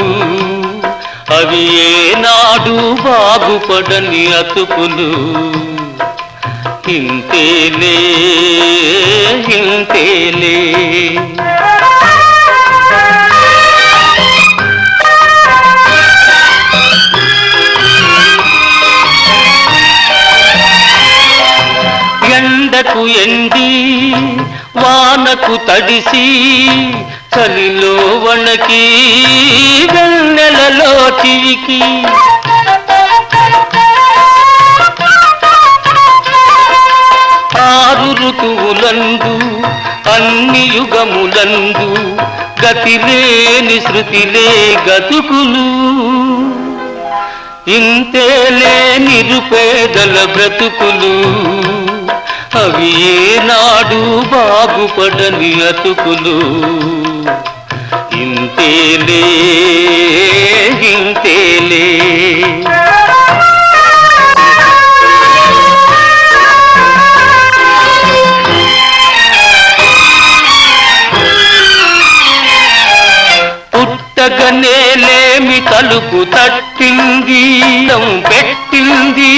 S6: అవి ఏనాడు బాగుపడని అతుకులు ఇంతేలే ఇంతేలే ఎండకు ఎండి వానకు తడిసి చలిలో వణకి వెన్నెలలో చిరికి ఆరు ఋతువులందు అన్ని యుగములందు గతిలేని శృతిలే గతుకులు ఇంతేలే నిరుపేదల బ్రతుకులు అవి ఏనాడు బాగుపడని అతుకులు ఇంతేలే ఇంతేలే పుట్టగనేలేమి తలుపు తట్టింది పెట్టింది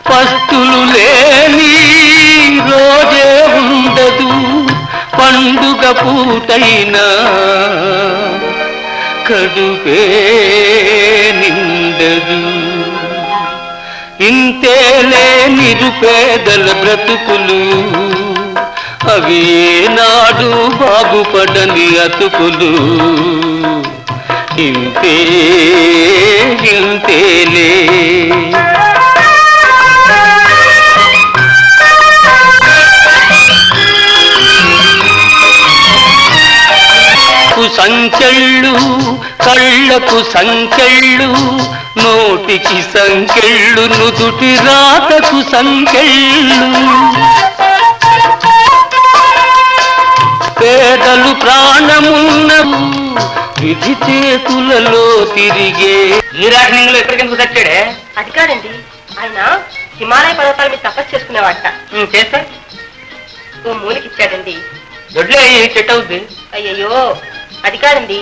S6: పస్తులు లేని రోజే ఉండదు పండుగ పూటైనా కడుపే నిండదు ఇంతేలే నిరుపేదల బ్రతుకులు అవి ఏనాడు బాగుపడని అతుకులు ఇంతే ఇంతేలే సంకెళ్ళు కళ్ళకు సంకెళ్ళు నోటికి సంకెళ్ళు నుదుటి రాతకు సంకెళ్ళు పేదలు ప్రాణమున్నవు విధి చేతులలో తిరిగే
S2: ఈ రాజనీయంలో ఎక్కడికి తెచ్చాడే?
S3: అది కాదండి, ఆయన హిమాలయ పర్వతాల మీద తపస్సు చేసుకునేవాట.
S2: చేస్తా
S3: ఓ మూలికిచ్చాడండి.
S2: దొడ్లే చెట్టు అవుద్ది.
S3: అయ్యయ్యో అది కాదండి,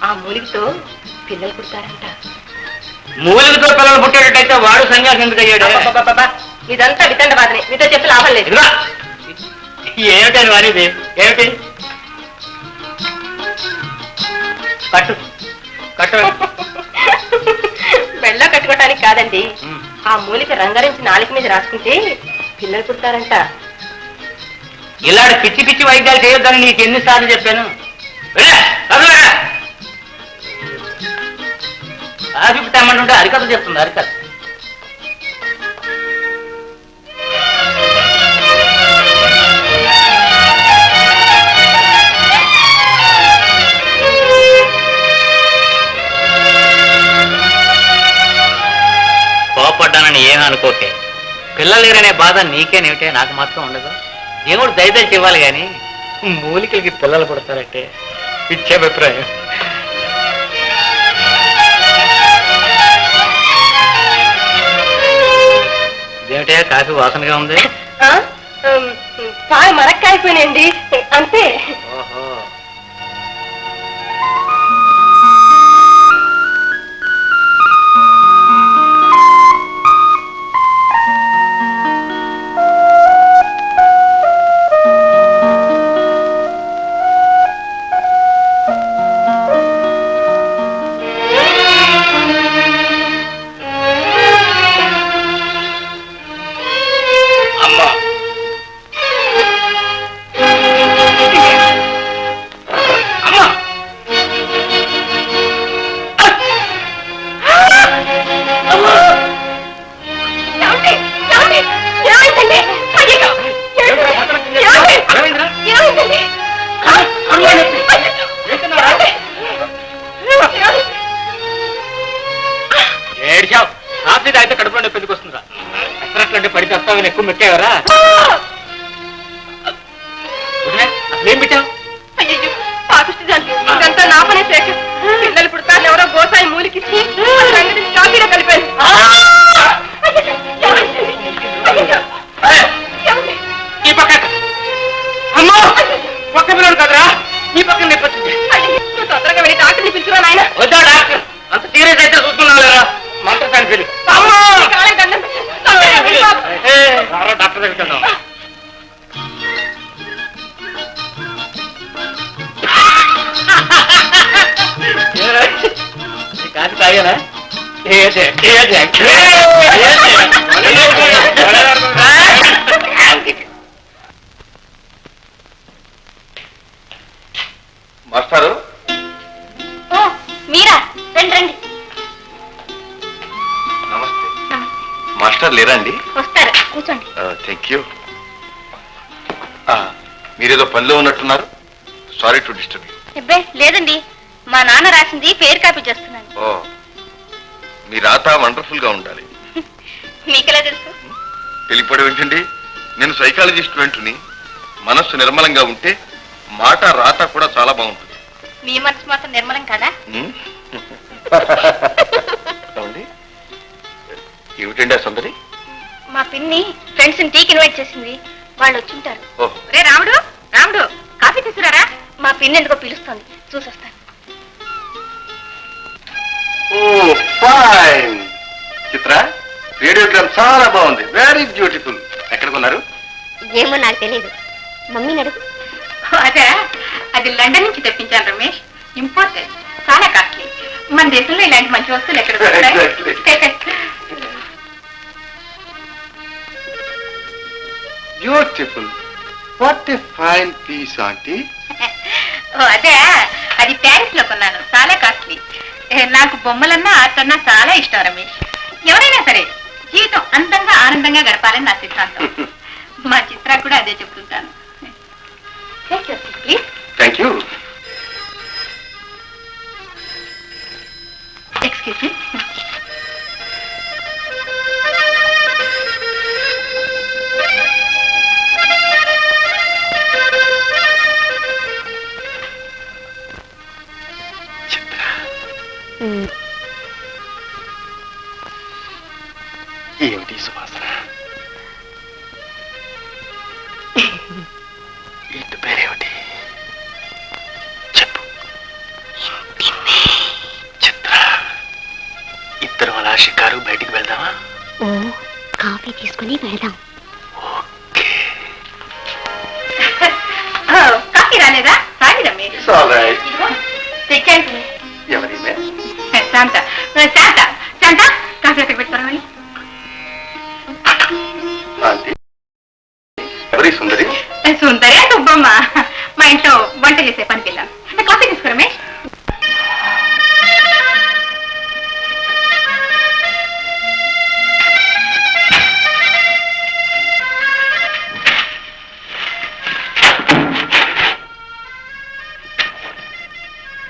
S3: ఆ మూలికతో పిల్లలు పుడతారంట.
S2: మూలికతో పిల్లలు పుట్టేటట్టయితే వాడు సన్యాసం ఎందుకు అయ్యాడు?
S3: ఇదంతా వితండ బాధనే, మీతో చెప్పి లాభం లేదు.
S2: ఏమిటని వారిది? ఏమిటి? కట్టు కట్టు
S3: బెళ్ళ కట్టుకోవటానికి కాదండి, ఆ మూలిక రంగరించి నాలుక మీద రాసుకుంటే పిల్లలు పుడతారంట.
S2: ఇలాంటి పిచ్చి పిచ్చి వైద్యాలు చేయొద్దని నీకు ఎన్నిసార్లు చెప్పాను? అరిపిస్తామంటుంటే అరికథ చెప్తుంది అరికథ. కోపడ్డానని ఏమీ అనుకోకే. పిల్లలేరనే బాధ నీకేనేమిటే, నాకు మాత్రం ఉండదు. దేవుడు దయదలిచి ఇవ్వాలి కానీ మూలికలకి పిల్లలు పుడతారంటే పిచ్చే అభిప్రాయం. ఇదేమిటే కాఫీ వాసనగా ఉంది?
S3: పాలు మరక్కాయిపోయినండి అంతే.
S2: ఓహో,
S6: ఏమైనా ఎక్కువ పెట్టావరా? అసలేం పెట్టావు?
S3: అయ్యో పాపిస్తుంది ఇదంతా నా పనే శేఖర్. పిల్లలు పుడతారు ఎవరో గోసాయి మూలికిచ్చి కాఫీలో కలిపాను.
S6: ఈ పక్క అమ్మో పక్క పిల్లలు కదరా, ఈ పక్కన నొప్పొచ్చింది.
S3: తొందరగా వెళ్ళి డాక్టర్ని పిలుచురా నాయన.
S6: వద్దా డాక్టర్, అంత సీరియస్ అయితే చూస్తున్నావు లేరా? మంత్రసాని పిలు. డాక్టర్ దగ్గరికి వెళ్దాం. కాదు తాగానా?
S5: మాస్టారు,
S4: మీరా? రండి రండి.
S5: నమస్తే. మాస్టర్ లేరా అండి?
S4: వస్తారా? కూర్చోండి.
S5: Thank you. మీరేదో పనిలో ఉన్నట్టున్నారు. Sorry to disturb you.
S4: అబ్బే లేదండి, మా నాన్న రాసింది పేరు కాపీ చేస్తున్నాను.
S5: ఓ, మీ రాత వండర్ఫుల్ గా ఉండాలి.
S4: మీకెలా తెలుసు?
S5: తెలియపడం ఏంటండి, నేను సైకాలజీ స్టూడెంట్ని. మనస్సు నిర్మలంగా ఉంటే మాట రాత కూడా చాలా బాగుంటుంది.
S4: మీ మనసు మాత్రం నిర్మలం కదా?
S5: ఏమండి? ఏమిటండి ఆ సుందరి?
S4: మా పిన్ని ఫ్రెండ్స్ టీకి ఇన్వైట్ చేసింది, వాళ్ళు వచ్చుంటారు.
S5: ఓహో,
S3: రే రాముడు, రాముడు కాఫీ తీసుకురారా.
S4: మా పిన్ని ఎందుకో పిలుస్తోంది, చూసొస్తాను.
S5: ఓ ఫైన్. చిత్ర, రేడియోగ్రామ్ చాలా బాగుంది. Very beautiful. ఎక్కడ కొన్నారు?
S4: ఏమో నాకు తెలియదు, మమ్మీని అడుగు.
S3: అదే, అది లండన్ నుంచి తెప్పించాను రమేష్. ఇంపార్టెంట్, చాలా కాస్ట్లీ. మన దేశంలో ఇలాంటి మంచి వస్తువులు ఎక్కడ దొరుకుతాయి?
S5: Beautiful. What a fine piece aunty.
S3: Oh అదే, అది ప్యారిస్ లో కొన్నాను, చాలా కాస్ట్లీ. నాకు బొమ్మలన్నా ఆర్ట్ అన్నా చాలా ఇష్టం రమేష్. ఎవరైనా సరే జీవితం అందంగా ఆనందంగా గడపాలని నా సిద్ధాంతం. మా చిత్ర కూడా అదే చెప్తుంటాను. Please.
S5: Thank you.
S3: Excuse me.
S5: ఏమిటి సువాసన? ఇంటి పేరేమిటి చెప్పు. చిత్ర, ఇద్దరు అలా షికారు బయటికి వెళ్దామా?
S4: ఓ, కాఫీ తీసుకుని వెళ్దాం.
S5: ఓకే.
S3: కాఫీ రాలేదా? సారీ రమేష్. ఇదిగో, తెచ్చాను.
S5: ఎవరిమే?
S3: శాంత శాంత శాంత, కాఫీ ఎక్కడ పెడతారా మళ్ళీ?
S5: ఆంటీ, ఎవరి సుందరి?
S3: సుందరే సుబ్బమ్మ, మా ఇంట్లో వంట చేసే పని పిల్ల. కాఫీ తీసుకో Ramesh.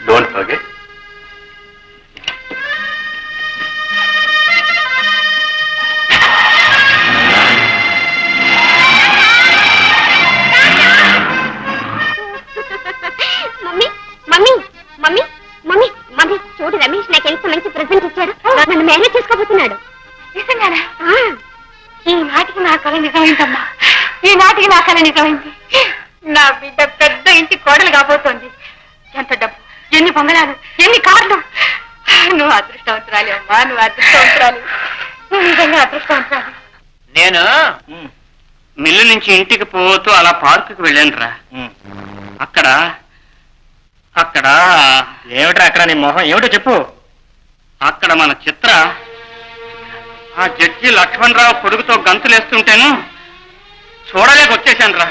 S5: Don't forget.
S4: Mummy mummy mummy mummy mummy చూడు, రమేష్ నాకు ఎంత మంచి ప్రెజెంట్ ఇచ్చాడు. నన్ను మేనేజ్ చేసుకోబోతున్నాడు.
S3: నిజంగానా? ఈ నాటికి నా కళ నిజమైందమ్మా, ఈ నాటికి నా కళ నిజమైంది. నా బిడ్డ పెద్ద ఇంటి కోడలు కాబోతోంది. ఎంత డబ్బు, ఎన్ని బంగళాలు, ఎన్ని కార్లు. నువ్వు అదృష్టవంతురాలి అమ్మా, నువ్వు అదృష్టవంతురాలి, నువ్వు నిజంగా అదృష్టవంతురాలి.
S6: నేను మిల్లు నుంచి ఇంటికి పోతూ అలా పార్కుకి వెళ్ళానురా. అక్కడ అక్కడ ఏమిట్రా అక్కడ? నీ మొహం ఏమిటో చెప్పు. అక్కడ మన చిత్ర ఆ జడ్జి లక్ష్మణరావు కొడుకుతో గంతులేస్తుంటేను చూడలేక వచ్చేసాను రా.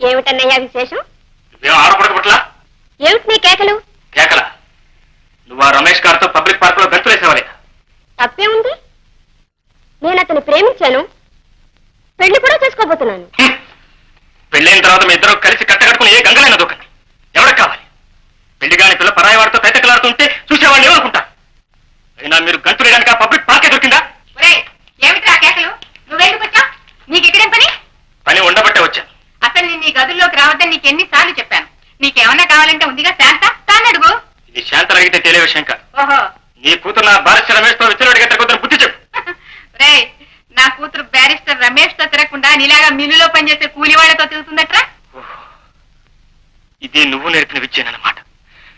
S4: ఏమిటన్నయ్యా విశేషం?
S2: ఆడపడక
S4: కేకలు?
S2: కేకల నువ్వు ఆ రమేష్ గారితో పబ్లిక్ పార్క్ లో గంతులేసేవాలేదా?
S4: తప్పే ఉంది. నేను అతన్ని ప్రేమించాను, పెళ్లి కూడా చేసుకోబోతున్నాను.
S2: పెళ్ళైన తర్వాత మీ ఇద్దరు కలిసి కట్టకట్టుకుని ఏ గంగలైనా దూకండి. ఎవరికి కావాలి? పెళ్లి కాని పిల్ల పరాయి వాడితో తైతకలాడుతుంటే చూసేవాళ్ళు ఏమనుకుంటా? అయినా మీరు గంతులు వేయడానికి ఆ పబ్లిక్ పార్కే దొరికిందా?
S3: ఏమిట్రా కేకలు? నువ్వెందుకు వచ్చావు? నీకు ఇక్కడేం పని?
S2: పని ఉండబట్టే వచ్చాను.
S3: అసలు నేను నీ గదుల్లోకి రావద్దని నీకెన్నిసార్లు చెప్పాను. నీకేమన్నా కావాలంటే ఉందిగా శాంత, తాను అడుగు.
S2: ఇది శాంతలు అడిగితే తెలియ విషయం కాదు.
S3: ఓహో,
S2: నీ కూతురు నా బారిస్టర్ రమేష్ తో విచ్చలవాడిగా తిరుగుతున్న బుద్ధి చెప్పు.
S3: రే, నా కూతురు బ్యారిస్టర్ రమేష్ తో తిరగకుండా నీలాగా మిల్లులో పనిచేసే కూలివాళ్లతో తిరుగుతుందట్రా.
S2: ఇది నువ్వు నేర్పిన విద్యేనన్నమాట.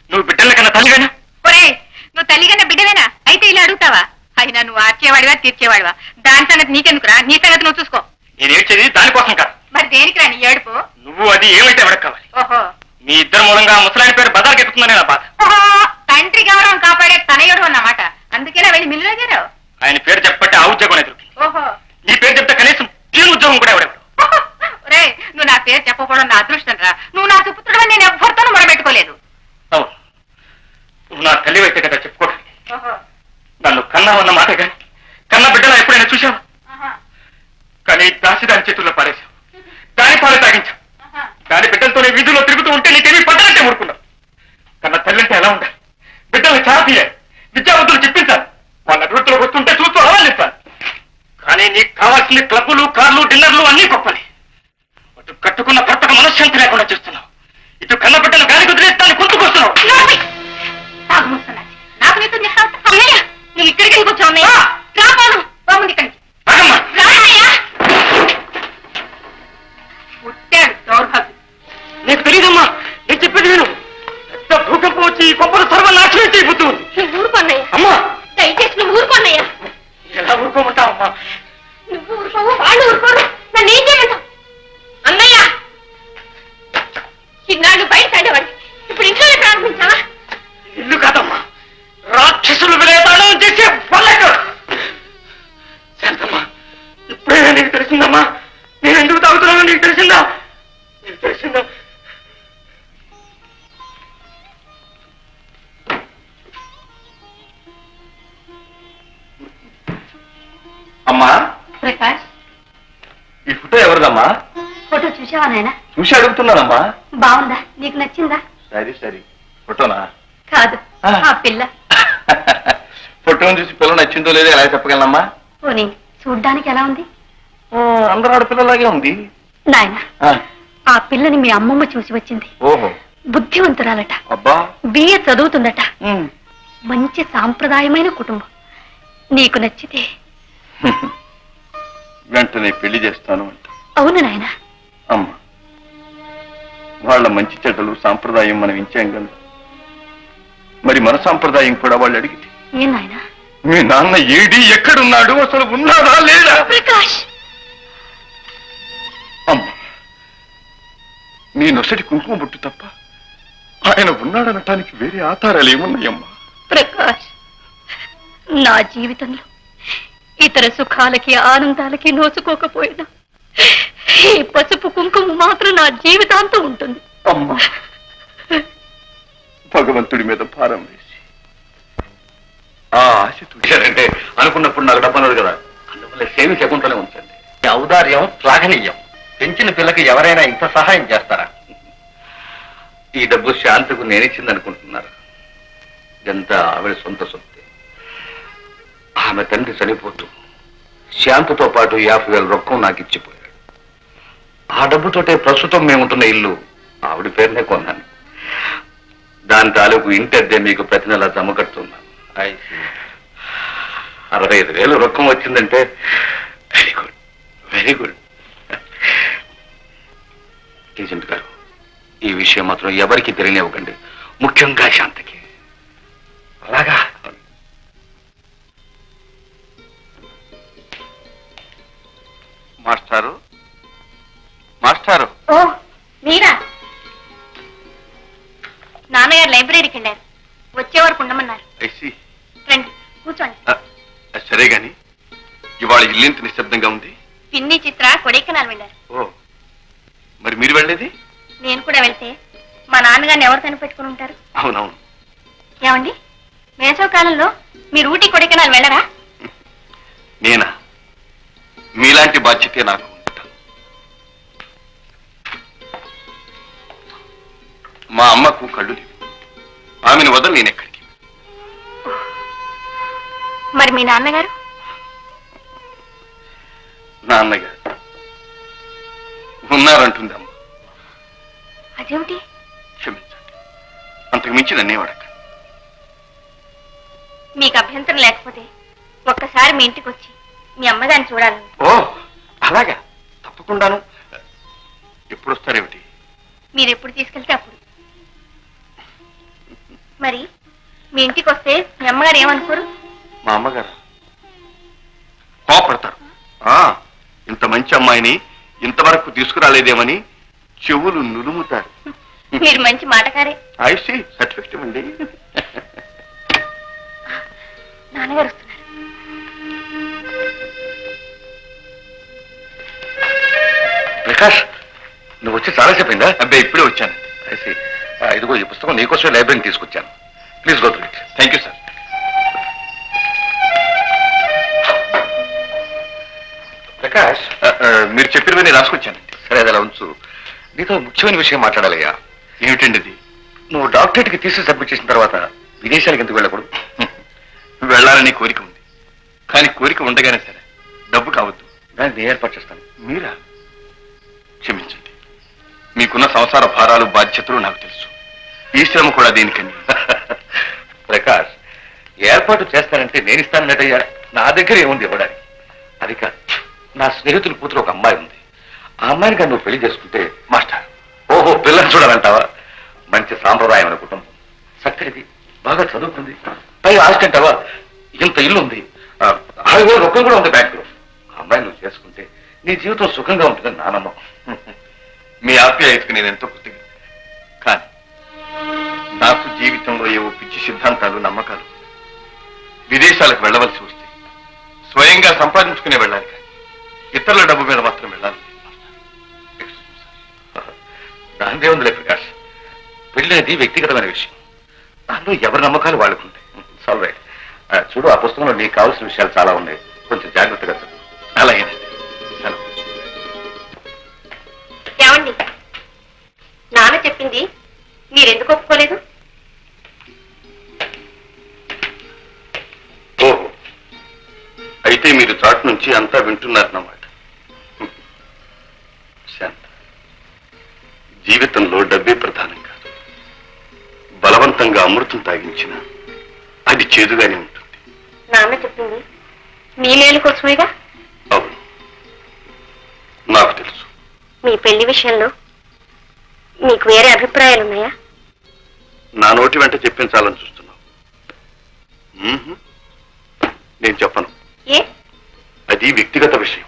S2: నువ్వు బిడ్డల కన్నా తల్లివేనా?
S3: ఒరే, నువ్వు తల్లిగన్న బిడ్డవేనా? అయితే ఇలా అడుగుతావా? అయినా నువ్వు ఆర్చేవాడివా తీర్చేవాడివా? దాని సంగతి నీకెందుకురా? నీ సంగతి నువ్వు చూసుకో.
S2: నేను ఏడ్చేది దానికోసం కాదు.
S3: మరి దేనికిరా నీ ఏడుపు?
S2: నువ్వు అది ఏమైతే ఎవరికి కావాలి?
S3: ఓహో,
S2: మీ ఇద్దరు మూలంగా ముసలాయన పేరు బజార్కి ఎక్కుతుందనే నా బాధ.
S3: ఓహో, తండ్రి గౌరవం కాపాడే తనయుడు అన్నమాట. అందుకేనా వెళ్ళి మిల్లులో చేరావు?
S2: ఆయన పేరు చెప్పబట్టి ఆ ఉద్యోగం దొరికింది.
S3: ఓహో,
S2: నీ పేరు చెప్తే కనీసం తీరు ఉద్యోగం కూడా ఎవడెవడు.
S3: ఒరే, నువ్వు నా పేరు చెప్పకూడదు నా అదృష్టం రా. నువ్వు నా సుపుత్రుడు నేను ఎవ్వరితోనూ మొరబెట్టుకోలేదు.
S2: అవును, నువ్వు నా తల్లి అయితే కదా చెప్పుకోవడానికి.
S3: ఓహో,
S2: నన్ను కన్నావన్న మాట కానీ కన్న బిడ్డలా ఎప్పుడైనా చూసావా?
S3: ఆహా,
S2: కానీ దాసి దాని చేతుల్లో పారేశావు, దాని పాలు తాగించావు.
S3: ఆహా.
S2: దాని బిడ్డలతోనే వీధుల్లో తిరుగుతూ ఉంటే నీకేమీ పడ్డలంటే ఊరుకున్నావు. కన్న తల్లింటే ఎలా ఉండాలి? బిడ్డలు చాలా తీయాలి, విద్యావంతులు చెప్పించాలి, వాళ్ళ అభివృద్ధిలోకి వస్తుంటే చూస్తూ ఆనందిస్తాను. కానీ నీకు కావాల్సిన క్లబ్బులు, కార్లు, డిన్నర్లు అన్నీ గొప్పని. అటు కట్టుకున్న భర్తకు మనశ్శాంతి లేకుండా చేస్తున్నావు, ఇటు కన్న బిడ్డలు గాలి కుదిరేసి దాన్ని గుర్తుకొస్తున్నావు.
S3: నాకు నీతో అన్నయ్య, నువ్వు ఇక్కడికి ఎందుకు వచ్చావు? అన్నయ్య రాను, బాగుంది ఇక్కడికి.
S2: రాగమ్మా.
S3: రానయ్యా, పుట్టాడు దౌర్భాగ్యం.
S2: నీకు తెలియదమ్మా, నేను చెప్పేది విను. పెద్ద భూకంపం వచ్చి ఈ కొంపలు సర్వనాశనం చేయబోతుంది.
S4: నువ్వు ఊరుకోన్నయ్య,
S2: అమ్మా,
S4: దయచేసి నువ్వు ఊరుకోన్నయ్య.
S2: ఎలా ఊరుకోమంటావమ్మా?
S4: నువ్వు ఊరుకోవు, వాళ్ళు ఊరుకోరు, నన్ను ఏం చేయమంటావు? అన్నయ్య, ఇన్నాళ్ళు బయట ఆడేవాడి, ఇప్పుడు ఇంట్లోనే ప్రారంభించావా?
S2: ఇల్లు కాదమ్మా, రాక్షసులు విలేదానం చేసే పల్లెటూరు. శాంతమ్మా, ఇప్పుడైనా నీకు తెలిసిందమ్మా నేను ఎందుకు తాగుతున్నానో నీకు తెలిసిందా? నీకు తెలిసిందా? అమ్మా,
S3: ప్రకాష్,
S2: ఈ ఫోటో ఎవరిదమ్మా?
S3: ఫోటో చూసావా నాయన?
S2: చూసి అడుగుతున్నానమ్మా.
S3: బాగుందా? నీకు నచ్చిందా?
S2: సరే సరే, ఫోటోనా?
S3: కాదు, ఆ పిల్ల.
S2: ఫోటోని చూసి పిల్ల నచ్చిందో లేదో ఎలా చెప్పగలనమ్మా?
S3: పోనీ చూడ్డానికి ఎలా ఉంది?
S2: అందరూ ఆడపిల్లలాగే ఉంది.
S3: నాయన, ఆ పిల్లని మీ అమ్మమ్మ చూసి వచ్చింది.
S2: ఓహో,
S3: బుద్ధివంతురాలట,
S2: అబ్బా.
S3: బిఏ చదువుతుందట, మంచి సాంప్రదాయమైన కుటుంబం. నీకు నచ్చితే
S5: వెంటనే పెళ్లి చేస్తాను అంట.
S3: అవును నాయన.
S5: అమ్మ, వాళ్ళ మంచి చెడ్డలు సాంప్రదాయం మనం ఇచ్చాం కదా, మరి మన సాంప్రదాయం కూడా వాళ్ళు అడిగితే
S3: ఏం నాయన?
S5: మీ నాన్న ఏడి, ఎక్కడున్నాడు, అసలు ఉన్నాడా లేదా?
S3: ప్రకాష్,
S5: అమ్మ, నీ నొసటి కుంకుమ బొట్టు తప్ప ఆయన ఉన్నాడనటానికి వేరే ఆధారాలు ఏమున్నాయమ్మా?
S3: ప్రకాష్, నా జీవితంలో ఇతర సుఖాలకి ఆనందాలకి నోచుకోకపోయినా ఈ పసుపు కుంకుమ మాత్రం నా జీవితాంతం ఉంటుంది.
S5: అమ్మా, భగవంతుడి మీద భారం వేసి ఆ ఆశ
S2: చూశారంటే అనుకున్నప్పుడు నాకు డబ్బన్నది కదా, అందువల్ల సేవి చెకుంటూనే ఉంచండి. ఈ ఔదార్యం శ్లాఘనీయం. పెంచిన పిల్లకి ఎవరైనా ఇంత సహాయం చేస్తారా? ఈ డబ్బు శాంతకు నేనిచ్చింది అనుకుంటున్నారు. ఇదంతా ఆవిడ సొంత సొత్తే. ఆమె తండ్రి చనిపోతూ శాంతతో పాటు 50,000 రొక్కం నాకు ఇచ్చిపోయాడు. ఆ డబ్బుతోటే ప్రస్తుతం మేముంటున్న ఇల్లు ఆవిడ పేరునే కొన్నాను. దాని తాలూకు ఇంటి అద్దె మీకు ప్రతి నెల జమ కడుతున్నాను. 65,000 రొక్కం వచ్చిందంటే very good, very good. Agent గారు, ఈ విషయం మాత్రం ఎవరికి తెలియనివ్వకండి, ముఖ్యంగా శాంతకి. అలాగా? మాస్టారు, మాస్టారు.
S4: ఓ మీరా? నాన్నగారు లైబ్రరీకి వెళ్ళారు, వచ్చే వరకు ఉండమన్నారు.
S5: ఐసి.
S4: రండి కూర్చోండి.
S5: సరే గాని ఇవాళ ఇల్లింత నిశ్శబ్దంగా ఉంది.
S4: పిన్ని చిత్ర కొడైకెనాల్ వెళ్ళారు.
S5: ఓ, మరి మీరు వెళ్ళేది?
S4: నేను కూడా వెళ్తే
S3: మా నాన్నగారిని ఎవరు కనిపెట్టుకుని ఉంటారు?
S2: అవునవును.
S3: ఏమండి, వేసవ కాలంలో మీరు ఊటీ కొడైకెనాల్ వెళ్ళరా?
S2: నేనా? మీలాంటి బాధ్యతే నాకు ఉంటాను. మా అమ్మకు కళ్ళు లేవు, ఆమెను వదలు నేను ఎక్కడికి.
S3: మరి మీ నాన్నగారు?
S2: నాన్నగారు ఉన్నారంటుంది అమ్మ.
S3: అదేమిటి?
S2: క్షమించండి, అంతకు మించి నన్నే అడగండి.
S3: మీకు అభ్యంతరం లేకపోతే ఒక్కసారి మీ ఇంటికి వచ్చి మీ అమ్మగారిని చూడాలని.
S2: ఓ అలాగా, తప్పకుండాను. ఎప్పుడు వస్తారేమిటి?
S3: మీరు ఎప్పుడు తీసుకెళ్తే అప్పుడు. మరి మీ ఇంటికి వస్తే మీ అమ్మగారు ఏమనుకోరు?
S2: మా అమ్మగారు కోపడతారు. ఇంత మంచి అమ్మాయిని ఇంతవరకు తీసుకురాలేదేమని చెవులు నులుముతారు.
S3: మీరు మంచి మాటకారే.
S2: ఐసి సర్టిఫికెట్ ఇవ్వండి.
S3: నాన్నగారు వస్తున్నారు.
S2: ప్రకాష్, నువ్వు వచ్చి చాలా చెప్పిందా? అబ్బాయి ఇప్పుడే వచ్చాను. ఐసి, ఇదిగో ఈ పుస్తకం నీకోసమే లైబ్రరీని తీసుకొచ్చాను. Please go through it. Thank you sir. Prakash, మీరు చెప్పినవన్నీ రాసుకొచ్చానండి. సరే, అది అలా ఉంచు. నీతో ముఖ్యమైన విషయం మాట్లాడాలయ్యా. ఏమిటండి అది? నువ్వు డాక్టరేట్కి తీసి సబ్మిట్ చేసిన తర్వాత విదేశాలకు ఎందుకు వెళ్ళకూడదు? వెళ్ళాలని కోరిక ఉంది, కానీ కోరిక ఉండగానే సరే డబ్బు కావద్దు. దాన్ని నేను ఏర్పాటు చేస్తాను. మీరా? క్షమించండి, మీకున్న సంసార భారాలు బాధ్యతలు నాకు తెలుసు. ఈ శ్రమ కూడా దేనికని. ప్రకాష్, ఏర్పాటు చేస్తానంటే నేను ఇస్తానన్నట్టయ్యా. నా దగ్గర ఏముంది ఇవ్వడానికి? అది కాదు, నా స్నేహితుల కూతురు ఒక అమ్మాయి ఉంది. ఆ అమ్మాయిని కానీ నువ్వు పెళ్లి చేసుకుంటే మాస్టర్. ఓహో, పిల్లలు చూడాలంటావా? మంచి సాంప్రదాయమైన కుటుంబం, చక్కటిది, బాగా చదువుకుంది, పై ఆస్తి అంటావా? ఇంత ఇల్లు ఉంది, 6,000 రూపాయలు కూడా ఉంది బ్యాంకులో. ఆ అమ్మాయి నువ్వు చేసుకుంటే నీ జీవితం సుఖంగా ఉంటుందని నా నమ్మకం. మీ ఆప్యాయతకు నేను ఎంతో కృతజ్ఞ. కానీ నాకు జీవితంలో ఏవో పిచ్చి సిద్ధాంతాలు, నమ్మకాలు. విదేశాలకు వెళ్ళవలసి వస్తే స్వయంగా సంపాదించుకునే వెళ్ళాలి, కానీ ఇతరుల డబ్బు మీద మాత్రం వెళ్ళాలి. దానిదే ఉందిలే ప్రకాష్, పెళ్ళనేది వ్యక్తిగతమైన విషయం. దానిలో ఎవరి నమ్మకాలు వాళ్ళకుంటాయి. సాల్ రైట్. చూడు, ఆ పుస్తకంలో నీకు కావాల్సిన విషయాలు చాలా ఉన్నాయి, కొంచెం జాగ్రత్తగా చదువు. అలాగేనండి.
S4: ఏమండి, నాన్న చెప్పింది మీరెందుకు ఒప్పుకోలేదు?
S2: ఓహో, అయితే మీరు చాటు నుంచి అంతా వింటున్నారన్నమాట. శాంత, జీవితంలో డబ్బే ప్రధానం కాదు. బలవంతంగా అమృతం తాగించిన అది చేదుగానే ఉంటుంది.
S4: నాన్న చెప్పింది మీ మేలు కోసమేగా?
S2: అవును, నాకు తెలుసు.
S4: మీ పెళ్లి విషయంలో మీకు వేరే అభిప్రాయాలున్నాయా?
S2: నా నోటి వెంట చెప్పించాలని చూస్తున్నావు. నేను చెప్పను.
S4: ఏ?
S2: అది వ్యక్తిగత విషయం,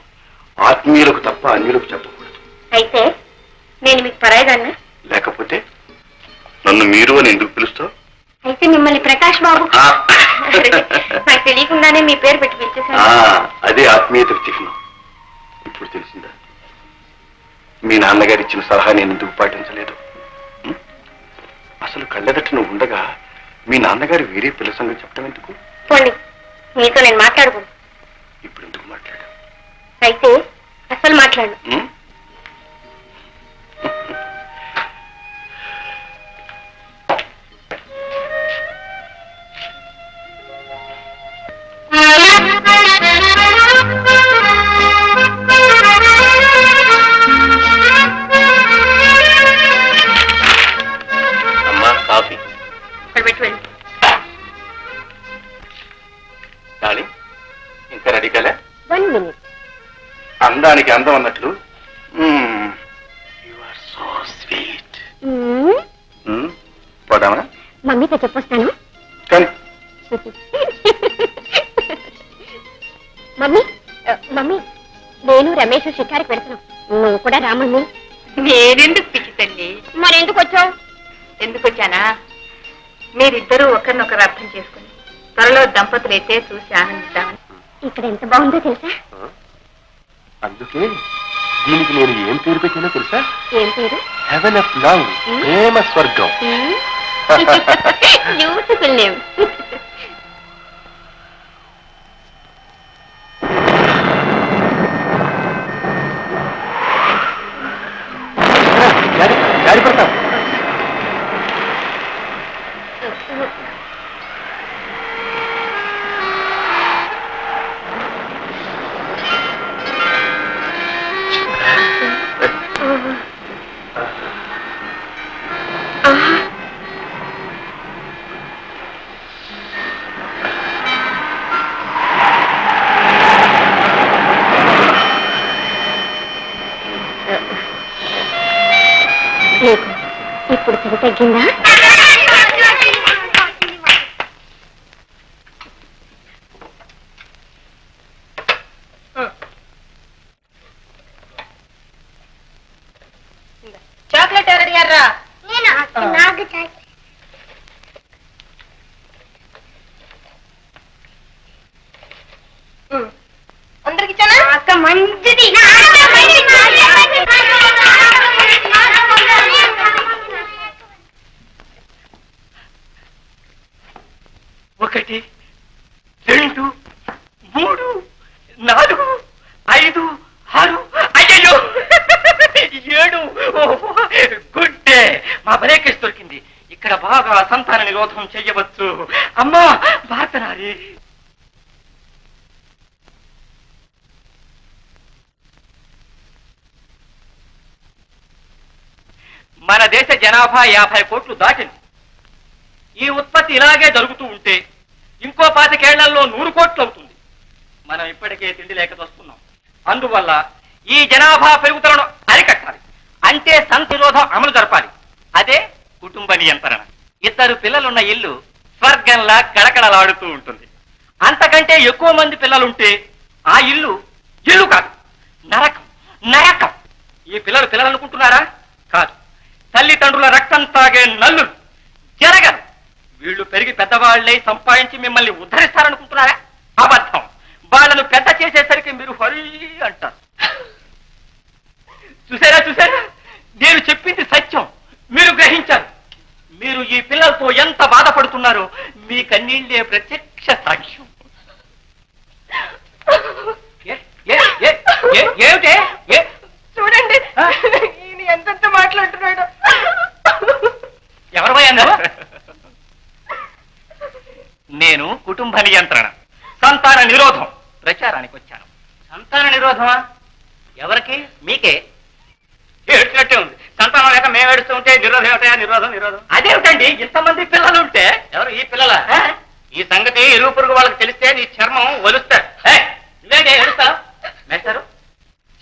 S2: ఆత్మీయులకు తప్ప అన్యులకు చెప్పకూడదు.
S4: అయితే నేను మీకు పరాయిదాన్నా?
S2: లేకపోతే నన్ను మీరు అని ఎందుకు పిలుస్తావు?
S4: అయితే మిమ్మల్ని ప్రకాష్ బాబు. నాకు తెలియకుండానే మీ పేరు పెట్టి పిలిచేశాను.
S2: అదే ఆత్మీయతకు చిహ్నం. ఇప్పుడు తెలిసిందా మీ నాన్నగారు ఇచ్చిన సలహా నేను ఎందుకు పాటించలేదు? అసలు కళ్ళెదట నువ్వు ఉండగా మీ నాన్నగారు వేరే పిల్ల సంగతి చెప్పడం ఎందుకు?
S4: పోండి, మీతో నేను మాట్లాడుకోను.
S2: ఇప్పుడు ఎందుకు మాట్లాడా?
S4: అయితే అసలు మాట్లాడు.
S2: అమ్మా, కాఫీ.
S3: ఇక్కడ పెట్టి వెళ్ళి.
S2: డార్లింగ్, ఇంకా రెడీ కాలే?
S4: 1 minute.
S2: అందానికి అందం అన్నట్లు యు ఆర్ సో స్వీట్. పోదామా?
S4: మమ్మీతో చెప్పొస్తాను.
S2: కానీ
S4: మమ్మీ, మమ్మీ, నేను రమేష్ షికారికి పెడుతున్నాం. నువ్వు కూడా రామమ్మీ.
S3: నేనెందుకు పిచ్చి తల్లి?
S4: మరెందుకు వచ్చావు?
S3: ఎందుకు వచ్చానా? మీరిద్దరూ ఒకరినొకరు అర్థం చేసుకుని త్వరలో దంపతులైతే చూసి ఆనందిద్దామని.
S4: ఇక్కడ ఎంత బాగుందో తెలుసా?
S2: అందుకే
S5: దీనికి నేను ఏం పేరు పెట్టానో తెలుసా?
S4: ఏం పేరు?
S5: హెవెన్ ఆఫ్ లవ్, ప్రేమ స్వర్గం.
S4: Beautiful name.
S5: జారిపడతాం.
S4: ఇప్పుడు సరి తగ్గిందా?
S3: చాక్లెట్ ఎవరు అడిగారా?
S4: నాకు
S3: అందరికి ఇచ్చానా?
S4: అక్క మంచిది.
S2: ఒకటి, రెండు, మూడు, నాలుగు, ఐదు, ఆరు, అయ్యో 7. గుడ్ డే, మా బ్రేకేజ్ దొరికింది. ఇక్కడ బాగా సంతాన నిరోధం చెయ్యవచ్చు. అమ్మా భారతనారి. మన దేశ జనాభా 50 కోట్లు దాటింది. ఈ ఉత్పత్తి ఇలాగే జరుగుతూ ఉంటే ఇంకో 25 ఏళ్లలో 100 కోట్లు అవుతుంది. మనం ఇప్పటికే తిండి లేక వస్తున్నాం. అందువల్ల ఈ జనాభా పెరుగుదలను అరికట్టాలి. అంటే సంతిరోధం అమలు జరపాలి. అదే కుటుంబ నియంత్రణ. 2 పిల్లలున్న ఇల్లు స్వర్గంలా కళకళలాడుతూ ఉంటుంది. అంతకంటే ఎక్కువ మంది పిల్లలుంటే ఆ ఇల్లు ఇల్లు కాదు, నరకం. నరకం. ఈ పిల్లలు అనుకుంటున్నారా? కాదు, తల్లిదండ్రుల రక్తం తాగే నల్లులు. జరగదు. వీళ్ళు పెరిగి పెద్దవాళ్ళై సంపాదించి మిమ్మల్ని ఉద్ధరిస్తారనుకుంటున్నారా? అబద్ధం. వాళ్ళను పెద్ద చేసేసరికి మీరు హరి అంటారు. చూసారా? నేను చెప్పింది సత్యం. మీరు గ్రహించారు. మీరు ఈ పిల్లలతో ఎంత బాధపడుతున్నారో మీ కన్నీళ్లే ప్రత్యక్ష సాక్ష్యం. ఏమిటే?
S3: చూడండి ఈయన ఎంతెంత మాట్లాడుతున్నాడు.
S2: ఎవరు నేను కుటుంబ నియంత్రణ, సంతాన నిరోధం ప్రచారానికి వచ్చాను. సంతాన నిరోధమా? ఎవరికి? మీకే. ఏడ్చినట్టే ఉంది. సంతానం లేక మేము ఏడుస్తూ ఉంటే నిరోధం ఏమిటా? నిరోధం. అదేమిటండి ఇంతమంది పిల్లలు ఉంటే? ఎవరు ఈ పిల్లల? ఈ సంగతి ఇరుగు పొరుగు వాళ్ళకి తెలిస్తే నీ చర్మం ఒలుస్తారు. నువ్వేంటి ఏడుస్తావు? మేస్తారు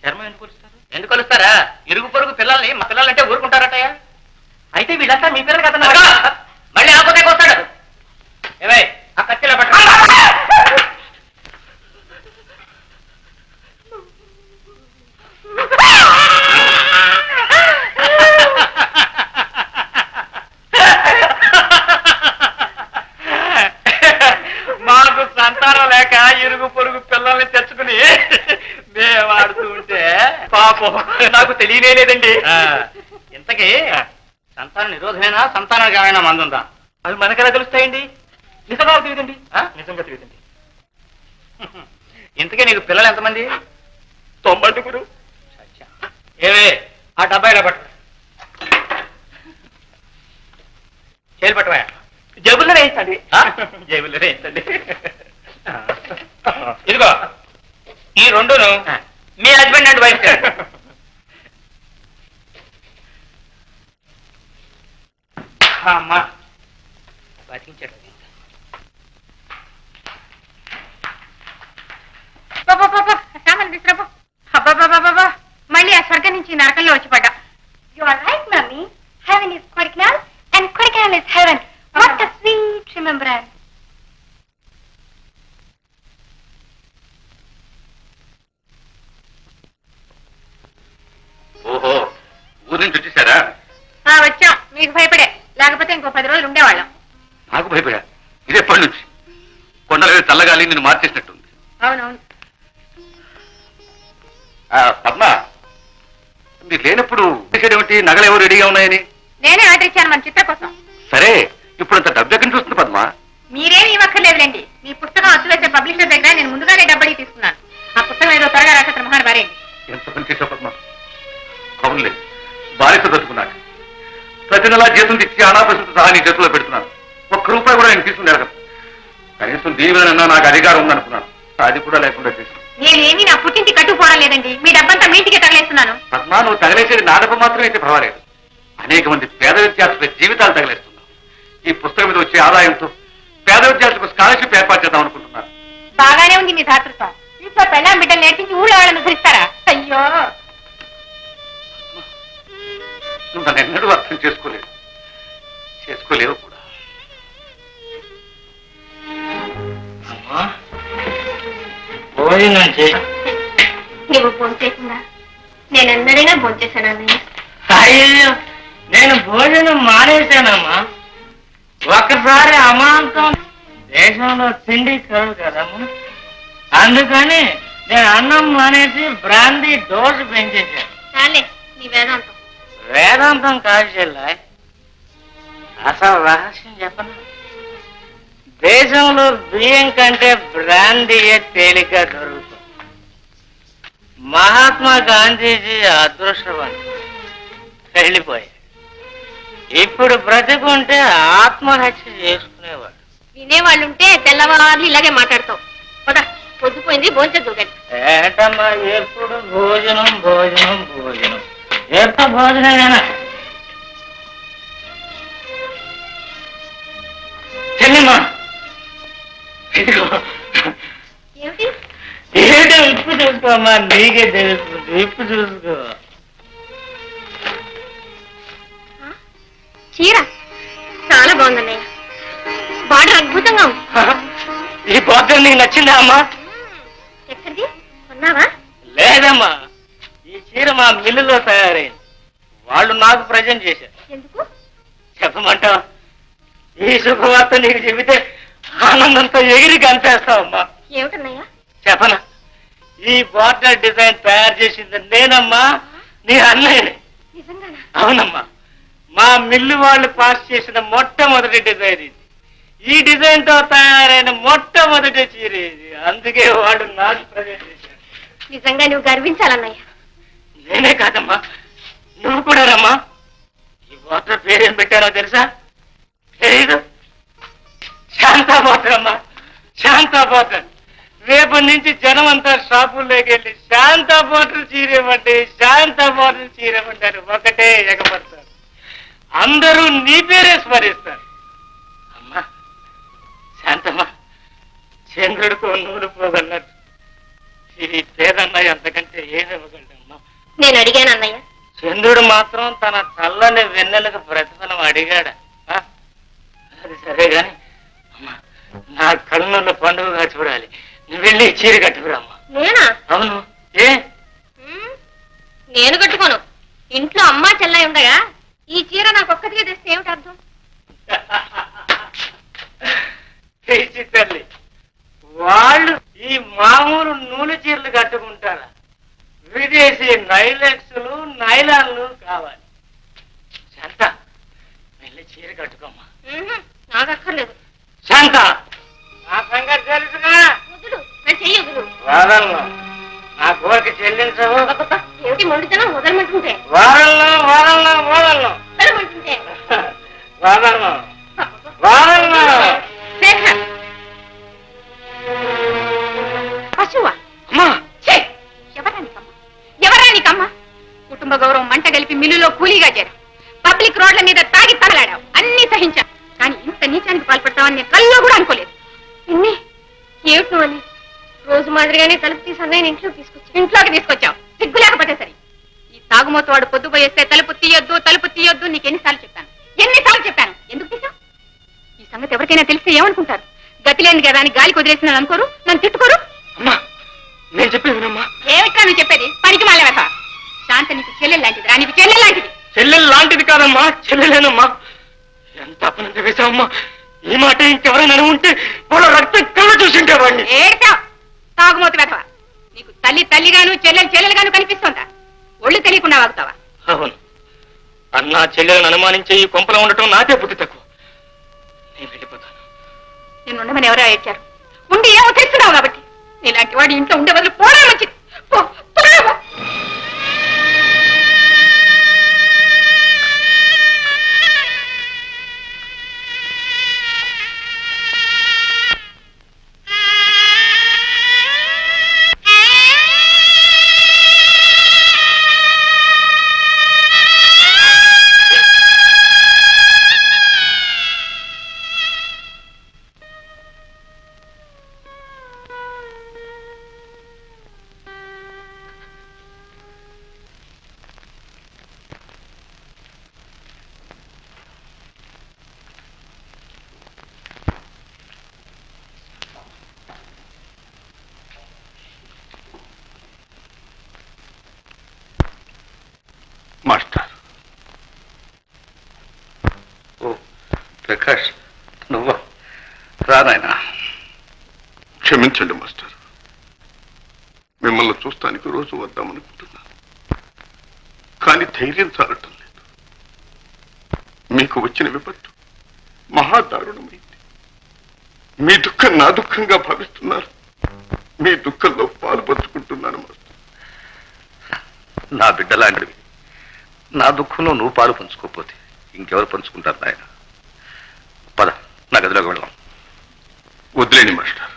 S2: చర్మం ఎందుకు కొలుస్తారా? ఇరుగు పొరుగు పిల్లల్ని మా పిల్లలంటే ఊరుకుంటారటయ్యా. అయితే వీళ్ళంతా మీ పిల్లలు కదా. మళ్ళీ ఆపోతే వస్తాడు. ఏవై ఆ కత్తిలో పట్ట. మాకు సంతానం లేక ఇరుగు పొరుగు పిల్లల్ని తెచ్చుకుని మేము ఆడుతూ ఉంటే పాపం నాకు తెలియలేదండి. ఇంతకీ సంతాన నిరోధమైనా సంతానానికి ఏమైనా మందుందా? అవి మనకెలా తెలుస్తాయండి? నిజంగా తెలియదండి. నిజంగా తెలియదండి. ఇంతకీ నీకు పిల్లలు ఎంతమంది? 90. ఏవే ఆ డబ్బా ఇలా పట్టు. చేలు పట్టవా? జేబుల్లో వేయించండి. జేబుల్లో వేయించండి. ఇదిగో ఈ 2ను మీ హస్బెండ్ అండ్ వైఫ్. అమ్మా బతికించాడు.
S3: సామాన్ తీసుకురాపో. అబ్బాబాబా మళ్ళీ ఆ స్వర్గం నుంచి నరకంలో వచ్చి పడ్డా.
S4: You are right, Mummy. Heaven is Kodaikanal and Kodaikanal is heaven. What a sweet remembrance.
S5: ఓహో, ఊరి నుంచి వచ్చేసారా?
S3: వచ్చాం. మీకు భయపడే, లేకపోతే ఇంకో 10 రోజులు ఉండేవాళ్ళం.
S5: నాకు భయపడా? ఇది ఎప్పటి నుంచి? కొండల మీద చల్లగాలి నిన్ను మార్చేసినట్టుంది.
S3: అవునవును.
S5: పద్మ,
S2: మీరు లేనప్పుడు ఏమిటి నగలు ఎవరు రెడీగా ఉన్నాయని?
S3: నేనే ఆర్డర్ ఇచ్చాను మన చిత్ర కోసం.
S2: సరే, ఇప్పుడు అంత డబ్బు ఎక్కడి నుంచి వస్తుంది పద్మ?
S3: మీరేమి ఇవ్వక్కర్లేదులేండి. మీ పుస్తకం అచ్చు వేసే పబ్లిషర్ దగ్గర నేను ముందుగానే డబ్బడి తీసుకున్నాను. ఆ పుస్తకం ఏదో త్వరగా రాసే మహాన్ వారేండి.
S2: ఎంత పని చేసావు పద్మ. అవునులే, బాలిక దొరుకున్నాక ప్రతి నెలా జీతం తెచ్చి అనాపరిస్థితి సహా నీ చేతిలో పెడుతున్నాను. ఒక్క రూపాయి కూడా నేను తీసుకుని జరగదు. కనీసం దీవెనన్నా నాకు అధికారం ఉందనుకున్నాను. అది కూడా లేకుండా చేశాను.
S3: నేనేమి నా పుట్టింటి కట్టుకోవడం లేదండి. మీ డబ్బంతా మీ ఇంటికి తగలేస్తున్నాను.
S2: పద్మ, నువ్వు తగలేసేది నా డబ్బు మాత్రమే అయితే పర్వాలేదు. అనేక మంది పేద విద్యార్థుల జీవితాలు తగలేస్తున్నావు. ఈ పుస్తకం మీద వచ్చే ఆదాయంతో పేద విద్యార్థులకు స్కాలర్షిప్ ఏర్పాటు చేద్దాం అనుకుంటున్నాను.
S3: బాగానే ఉంది మీ దాతృత్వం. ఇంట్లో పెళ్ళాం బిడ్డలు నేర్పించి ఊళ్ళో వాళ్ళని ధరిస్తారా? అయ్యో,
S2: నువ్వు నన్ను ఎన్నడూ అర్థం చేసుకోలేవు కూడా.
S6: భోజనం చేయి.
S4: నువ్వు భోంచేసిందా? నేను ఎన్నడైనా భోంచేశాను అన్నయ్య.
S6: అయ్యో, నేను భోజనం మానేశానమ్మా. ఒకసారి అమాంతం దేశంలో తిండి కరువు కదమ్మా. అందుకని నేను అన్నం మానేసి బ్రాందీ డోసు పెంచేశాను.
S4: చాలే నీ వేదాంతం.
S6: వేదాంతం కాదు చెల్లా, అసలు రహస్యం చెప్పను. దేశంలో బియ్యం కంటే బ్రాందీయే తేలిక దొరుకుతుంది. మహాత్మా గాంధీజీ అదృష్టవంతుడు, వెళ్ళిపోయాడు. ఇప్పుడు బ్రతికుంటే ఆత్మహత్య చేసుకునేవాడు.
S4: వినేవాళ్ళుంటే తెల్లవారులు ఇలాగే మాట్లాడతావు. పద, పొద్దుపోయింది, భోంచేద్దు గట్టి.
S6: ఏటమ్మా ఎప్పుడు భోజనం భోజనం భోజనం, ఎప్పుడు భోజనమేనా? చెల్లిమా, ఇదిగో
S4: ఏమిటి?
S6: ఏదో ఇప్పు చూసుకోమ్మా, నీకే తెలుస్తుంది. ఇప్పు చూసుకో.
S4: చీర చాలా బాగుందన్నయ్య. బార్డర్ అద్భుతంగా ఉంది.
S6: ఈ బార్డర్ నీకు నచ్చిందా అమ్మా?
S4: ఎక్కడిది కొన్నావా?
S6: లేదమ్మా, ఈ చీర మా మిల్లులో తయారైంది. వాళ్ళు నాకు ప్రజెంట్ చేశారు.
S4: ఎందుకు?
S6: చెప్పమంటావా? ఈ శుభవార్త నీకు చెబితే ఆనందంతో ఎగిరి కనిపేస్తావమ్మా.
S4: ఏమిటన్నయ్య?
S6: చెప్పనా? ఈ బార్డర్ డిజైన్ తయారు చేసింది నేనమ్మా, నీ అన్నయ్యని.
S4: నిజంగానా?
S6: అవునమ్మా, మా మిల్లు వాళ్ళు పాస్ చేసిన మొట్టమొదటి డిజైన్ ఇది. ఈ డిజైన్ తో తయారైన మొట్టమొదటి చీర ఇది. అందుకే వాడు నాకు ప్రజెంట్ చేశాడు.
S4: నిజంగా నువ్వు గర్వించాలన్నయ్య.
S6: నేనే కాదమ్మా, నువ్వు కూడా రమ్మా. ఈ వాటర్ పేరేం పెట్టారో తెలుసా? తెలీదు? శాంతా వాటర్ అమ్మా, శాంతా వాటర్. రేపటి నుంచి జనం అంతా షాపుల్లోకి వెళ్ళి శాంతా వాటర్ చీరేమంటే, శాంతా వాటర్ చీరేమంటారు. ఒకటే ఎగపడతారు. అందరూ నీ పేరే స్మరిస్తారు. అమ్మా శాంతమ్మా, చంద్రుడితో నూనె పోగలరు. ఈ పేదన్నయ్య అంతకంటే ఏమివ్వగలడమ్మా?
S4: నేను అడిగాను అన్నయ్య.
S6: చంద్రుడు మాత్రం తన చల్లని వెన్నెలకు ప్రతిఫలం అడిగాడా? అది సరే గాని అమ్మా, నా కళ్ళలో పండుగగా చూడాలి. నువ్వు వెళ్ళి చీర కట్టుకురామ్మా.
S4: నేనా?
S6: అవును. ఏ
S4: నేను కట్టుకోను. ఇంట్లో అమ్మా చెల్లాయి ఉండగా ఈ చీర నాకు ఒక్కటిగా తెస్తే ఏమిటి అర్థం?
S6: పిచ్చి తల్లి, వాళ్ళు ఈ మామూలు నూనె చీరలు కట్టుకుంటారా? విదేశీ నైలెక్స్లు నైలాన్లు కావాలి. శాంత, వెళ్ళి చీర కట్టుకోమ్మా.
S4: నాకు అక్కర్లేదు.
S6: శాంత, నా సంగతి తెలుసుగా.
S4: వదులు, నా చెయ్యి వదులు.
S6: వారంలో నా కోరిక చెల్లించవు.
S4: ఏమిటి మొండితనం? వదలమంటుంటే
S6: వారంలో వారంలో వారంలో
S4: వదలమంటుంటే
S6: వారంలో వారంలో
S3: పశువా?
S6: అమ్మా,
S3: ఎవరా నీకమ్మా? కుటుంబ గౌరవం మంట కలిపి మిల్లులో కూలీగా చేరా. పబ్లిక్ రోడ్ల మీద తాగి తగలాడావు. అన్ని సహించావు. కానీ ఇంత నీచానికి పాల్పడతావని నేను కల్లో కూడా అనుకోలేదు.
S4: ఇన్ని ఏమిటి నువ్వు అని? రోజు మాదిరిగానే తలుపు తీసి అన్నయ్య
S3: ఇంట్లోకి తీసుకొచ్చావు. సిగ్గు లేకపోతే సరే. ఈ తాగుమోతు వాడు పొద్దుపోయేస్తే తలుపు తీయొద్దు నీకు ఎన్నిసార్లు చెప్పాను? ఎందుకు తీసావు? ఈ సంగతి ఎవరికైనా తెలిస్తే ఏమనుకుంటారు? గతి లేని కదా అని గాలికి వదిలేసిన అనుకోరు, నన్ను తిట్టుకోరు.
S6: అమ్మా, నేను చెప్పేది వినమ్మా.
S3: ఏమిట్రా నువ్వు చెప్పేది? పనికి మాలేవత. శాంత నీకు చెల్లెలు లాంటిది రా, నీకు చెల్లెలు లాంటిది.
S6: చెల్లెలు లాంటిది కాదమ్మా, చెల్లెలేనమ్మా. ఎంత అపనంత వేశావమ్మా. ఈ మాట ఇంకెవరైనా ఉంటే వాళ్ళ రక్తం కళ్ళ చూసింటే వాడిని.
S3: ఏడతావు తాగుమోతు వెధవ. నీకు తల్లిగాను చెల్లెలుగాను కనిపిస్తోందా? ఒళ్ళు తెలియకుండా వాగుతావా?
S6: అవును, అన్నా చెల్లెలను అనుమానించే ఈ కొంపలో ఉండటం నాకే బుద్ధి తక్కువ. నేను వెళ్ళిపోతాను.
S3: నేను ఉండమని ఎవరో ఏడ్చారు. ఉండి ఏమో తెస్తున్నావు కాబట్టి. ఇలాంటి వాడి ఇంట్లో ఉండే బదులు పోవడం మంచిది. పో, త్వరగా పో.
S5: మాస్టర్.
S2: ఓ ప్రకాష్, నువ్వు రానాయనా.
S5: క్షమించండి మాస్టర్, మిమ్మల్ని చూస్తానికి రోజు వద్దామనుకుంటున్నాను, కానీ ధైర్యం చాలటం లేదు. మీకు వచ్చిన విపత్తు మహాదారుణమైంది. మీ దుఃఖం నా దుఃఖంగా భావిస్తున్నారు. మీ దుఃఖంలో పాలు పంచుకుంటున్నాను మాస్టర్.
S2: నా బిడ్డలాంటివి. నా దుఃఖంలో నువ్వు పాలు పంచుకోకపోతే ఇంకెవరు పంచుకుంటారు నాయన? పద, నా గదిలోకి వెళ్దాం.
S5: వదిలేని మాస్టర్.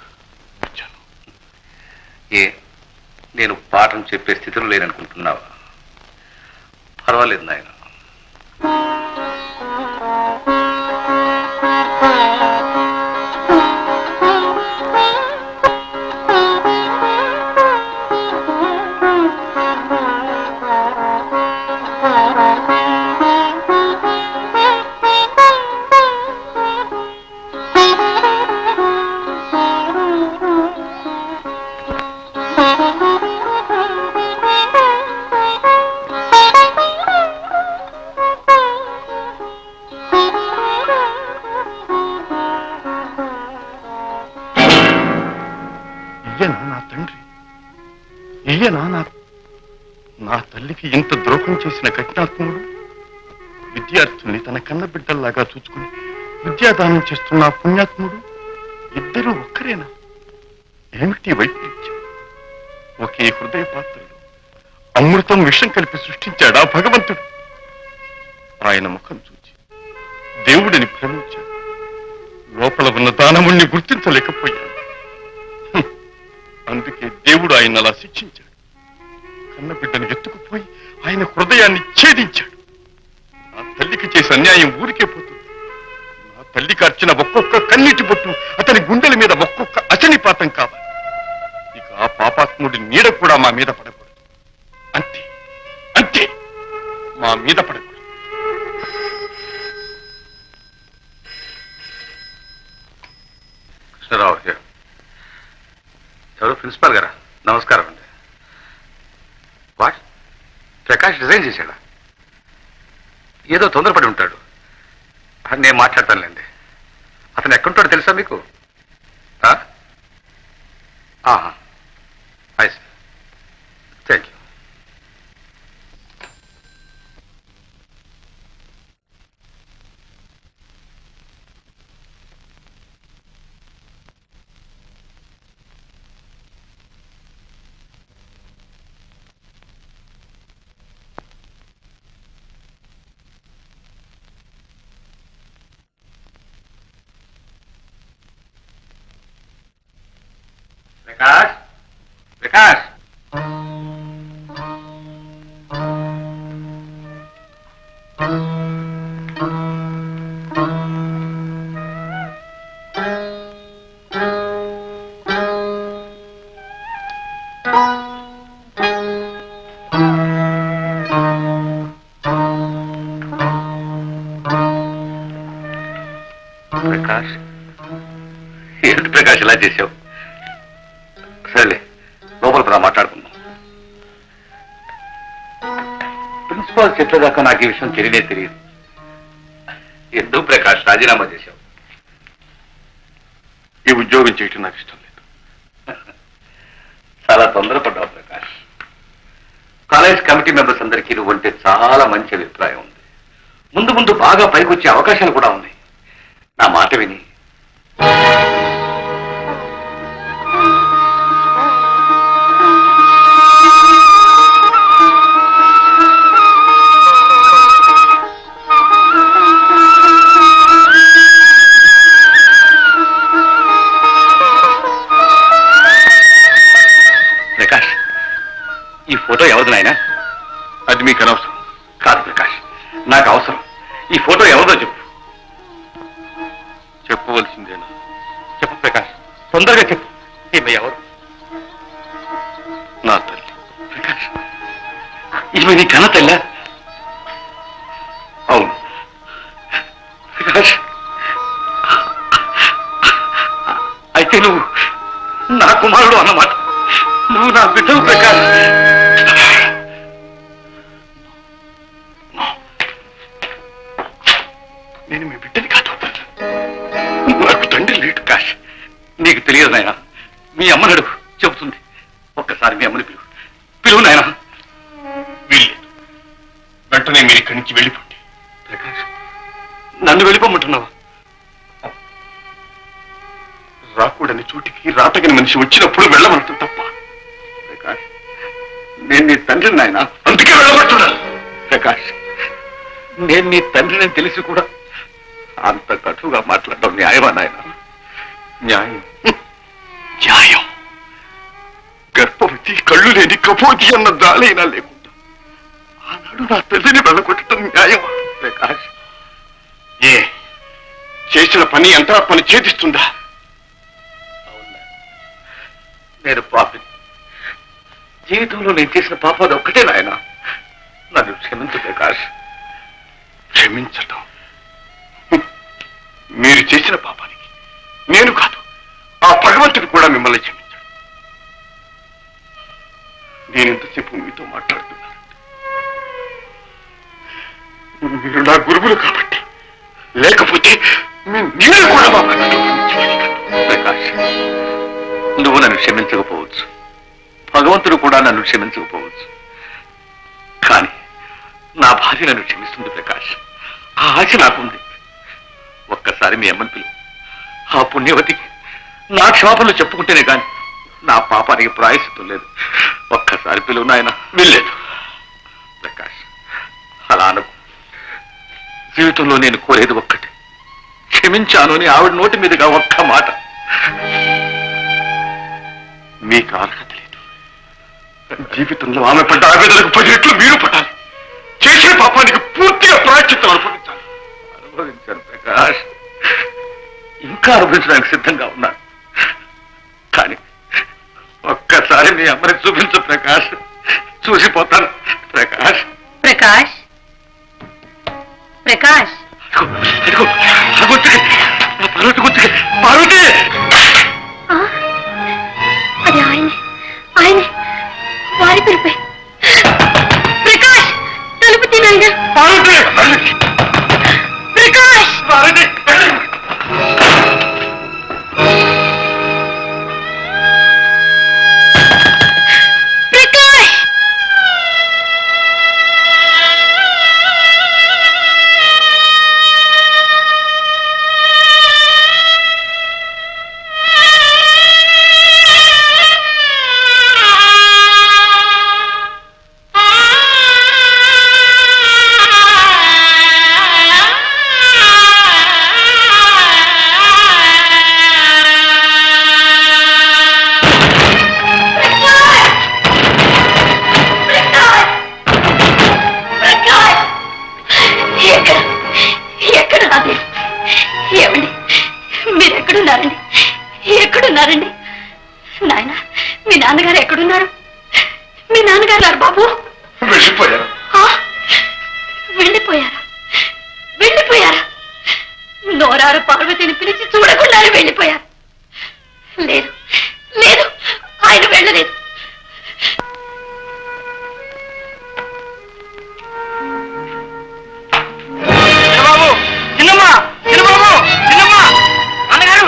S2: ఏ, నేను పాఠం చెప్పే స్థితిలో లేననుకుంటున్నావా? పర్వాలేదు నాయన.
S5: ఈయన నా తల్లికి ఇంత ద్రోహం చేసిన కఠినాత్ముడు, విద్యార్థుల్ని తన కన్న బిడ్డల్లాగా చూసుకుని విద్యాదానం చేస్తున్న పుణ్యాత్ముడు ఇద్దరూ ఒక్కరేనా? ఏమిటి వైపరీత్యం? ఒకే హృదయ పాత్రలో అమృతం విషం కలిపి సృష్టించాడా భగవంతుడు? ఆయన ముఖం చూచి దేవుడిని భ్రమించాడు. లోపల ఉన్న దానముణ్ణి గుర్తించలేకపోయాడు. అందుకే దేవుడు ఆయన అలా శిక్షించాడు. కన్న బిడ్డను ఎత్తుకుపోయి ఆయన హృదయాన్ని ఛేదించాడు. నా తల్లికి చేసే అన్యాయం ఊరికే పోతుంది. నా తల్లికి అర్చిన ఒక్కొక్క కన్నీటి బొట్టు అతని గుండెల మీద ఒక్కొక్క అచనిపాతం కావాలి. ఇక ఆ పాపాత్ముడి నీడ కూడా మా మీద పడకూడదు. అంతే అంతే, మా మీద పడకూడదు.
S2: కృష్ణరావు గారు, ఎవరు? ప్రిన్సిపాల్ గారా? నమస్కారం అండి. వాట్, ప్రకాష్ రిజైన్ చేశాడా? ఏదో తొందరపడి ఉంటాడు. నేను మాట్లాడతానులేండి. అతను ఎక్కడుంటాడో తెలుసా మీకు? Thank you. ప్రకాష్, ప్రకాష్, ప్రకాష్, ఏంటి ప్రకాష్ ఇలా చేసావు? సరేలే, లోపల కూడా మాట్లాడుకుందాం. ప్రిన్సిపాల్ చెప్పేదాకా నాకు ఈ విషయం తెలియనే తెలియదు. ఎందుకు ప్రకాష్ రాజీనామా చేశావు?
S5: ఈ ఉద్యోగం చేయటం నాకు ఇష్టం లేదు.
S2: చాలా తొందరపడ్డావు Prakash. College employees committee members అందరికీ నువ్వంటే చాలా మంచి అభిప్రాయం ఉంది. ముందు ముందు బాగా పైకి వచ్చే అవకాశాలు కూడా ఉన్నాయి. నా మాట విని ప్రకాష్, ఈ ఫోటో ఎవరిది నాయనా?
S5: అది మీకు అనవసరం.
S2: కాదు ప్రకాష్, నాకు అవసరం. ఈ ఫోటో ఎవరిదో చెప్పు.
S5: చెప్పవలసిందేనా?
S2: చెప్పు ప్రకాష్, తొందరగా చెప్పు. ఈమె ఎవరు?
S5: నా తల్లి.
S2: ప్రకాష్, ఈమె నీ కన్న తెల్ల?
S5: అవును.
S2: ప్రకాష్, అయితే నువ్వు నా కుమారుడు అన్నమాట. నువ్వు నా బిడ్డవు ప్రకాష్.
S5: నేను మీ బిడ్డని కాదు. నాకు తండ్రి లేడు.
S2: ప్రకాష్, నీకు తెలియదు నాయన. మీ అమ్మని అడుగు, చెబుతుంది. ఒక్కసారి మీ అమ్మని పిలువు నాయన.
S5: వీల్లేదు. వెంటనే మీరు ఇక్కడి నుంచి వెళ్ళిపోండి.
S2: ప్రకాష్, నన్ను వెళ్ళిపోమంటున్నావా?
S5: రాకూడని చోటికి రాతగని మనిషి వచ్చినప్పుడు వెళ్ళమంటుంది తప్ప.
S2: ప్రకాష్, నేను నీ తండ్రిని నాయన.
S5: అందుకే వెళ్ళబడుతున్నాను.
S2: ప్రకాష్, నేను నీ తండ్రిని తెలిసి కూడా అంత కటుగా మాట్లాడడం న్యాయమా నాయన?
S5: న్యాయం. న్యాయం. గర్భవతి, కళ్ళు లేని కపోతి అన్న దాలైనా లేకుండా ఆనాడు నా తల్లిని వెళ్ళగొట్టడం న్యాయమా?
S2: ప్రకాష్,
S5: ఏ చేసిన పని అంతరాత్మని ఛేదిస్తుందా?
S2: నేను పాపి. జీవితంలో నేను చేసిన పాపం అది ఒక్కటే నాయన. నన్ను క్షమించు ప్రకాష్.
S5: క్షమించటం? మీరు చేసిన పాపానికి నేను కాదు, ఆ భగవంతుడు కూడా మిమ్మల్ని క్షమించాడు. నేను ఎంతసేపు మీతో మాట్లాడుతున్నాను. మీరు నా గురువులు కాబట్టి. లేకపోతే నేను కూడా మా
S2: ప్రకాష్, నువ్వు నన్ను క్షమించకపోవచ్చు, భగవంతుడు కూడా నన్ను క్షమించకపోవచ్చు, కానీ నా భార్య నన్ను క్షమిస్తుంది ప్రకాష్. ఆ ఆశ నాకుంది. ఒక్కసారి మీ అమ్మని పిలువు. ఆ పుణ్యవతికి నా క్షమాపణలు చెప్పుకుంటేనే కానీ నా పాపానికి ప్రాయశ్చిత్తం లేదు. ఒక్కసారి పిలువు నాయన.
S5: వెళ్ళలేదు.
S2: ప్రకాష్, అలా అనకు. జీవితంలో నేను కోరేది ఒక్కటే, క్షమించాను అని ఆవిడ నోటి మీదుగా ఒక్క మాట.
S5: మీకు అర్హత లేదు. జీవితంలో ఆమె పడ్డ ఆవేదనకు 10 రెట్లు మీరు పడాలి. చేసిన పాపానికి పూర్తిగా ప్రాయశ్చిత్తం అనుభవించాలి.
S2: అనుభవించాను ప్రకాష్, ఇంకా అనుభవించడానికి సిద్ధంగా ఉన్నాను. కానీ ఒక్కసారి మీ అమ్మని చూపించు ప్రకాష్. చూసిపోతాను ప్రకాష్.
S3: ప్రకాష్, ప్రకాష్,
S2: అదిగో, ఆ గుర్తుకి, ఆ పార్వతి గుర్తుకి. పార్వతి!
S4: అది ఆయనే, ఆయనే వారి పిలిపే. ప్రకాష్, తలుపు తినాయినా.
S2: పార్వతి!
S4: ప్రకాష్,
S2: పార్వతి!
S4: ప్రకాష్. ఏమండి, మీరెక్కడున్నారండి? ఎక్కడున్నారండి? నాయన, మీ నాన్నగారు ఎక్కడున్నారు? మీ నాన్నగారు బాబు
S5: వెళ్ళిపోయారు.
S4: వెళ్ళిపోయారా? వెళ్ళిపోయారా? నోరారు పార్వతిని పిలిచి చూడకుండానే వెళ్ళిపోయారు. లేదు, లేదు, ఆయన వెళ్ళలేదు.
S6: చిన్నబాబు, చిన్నమ్మ, చిన్నబాబు, చిన్నమ్మ, అన్నగారు.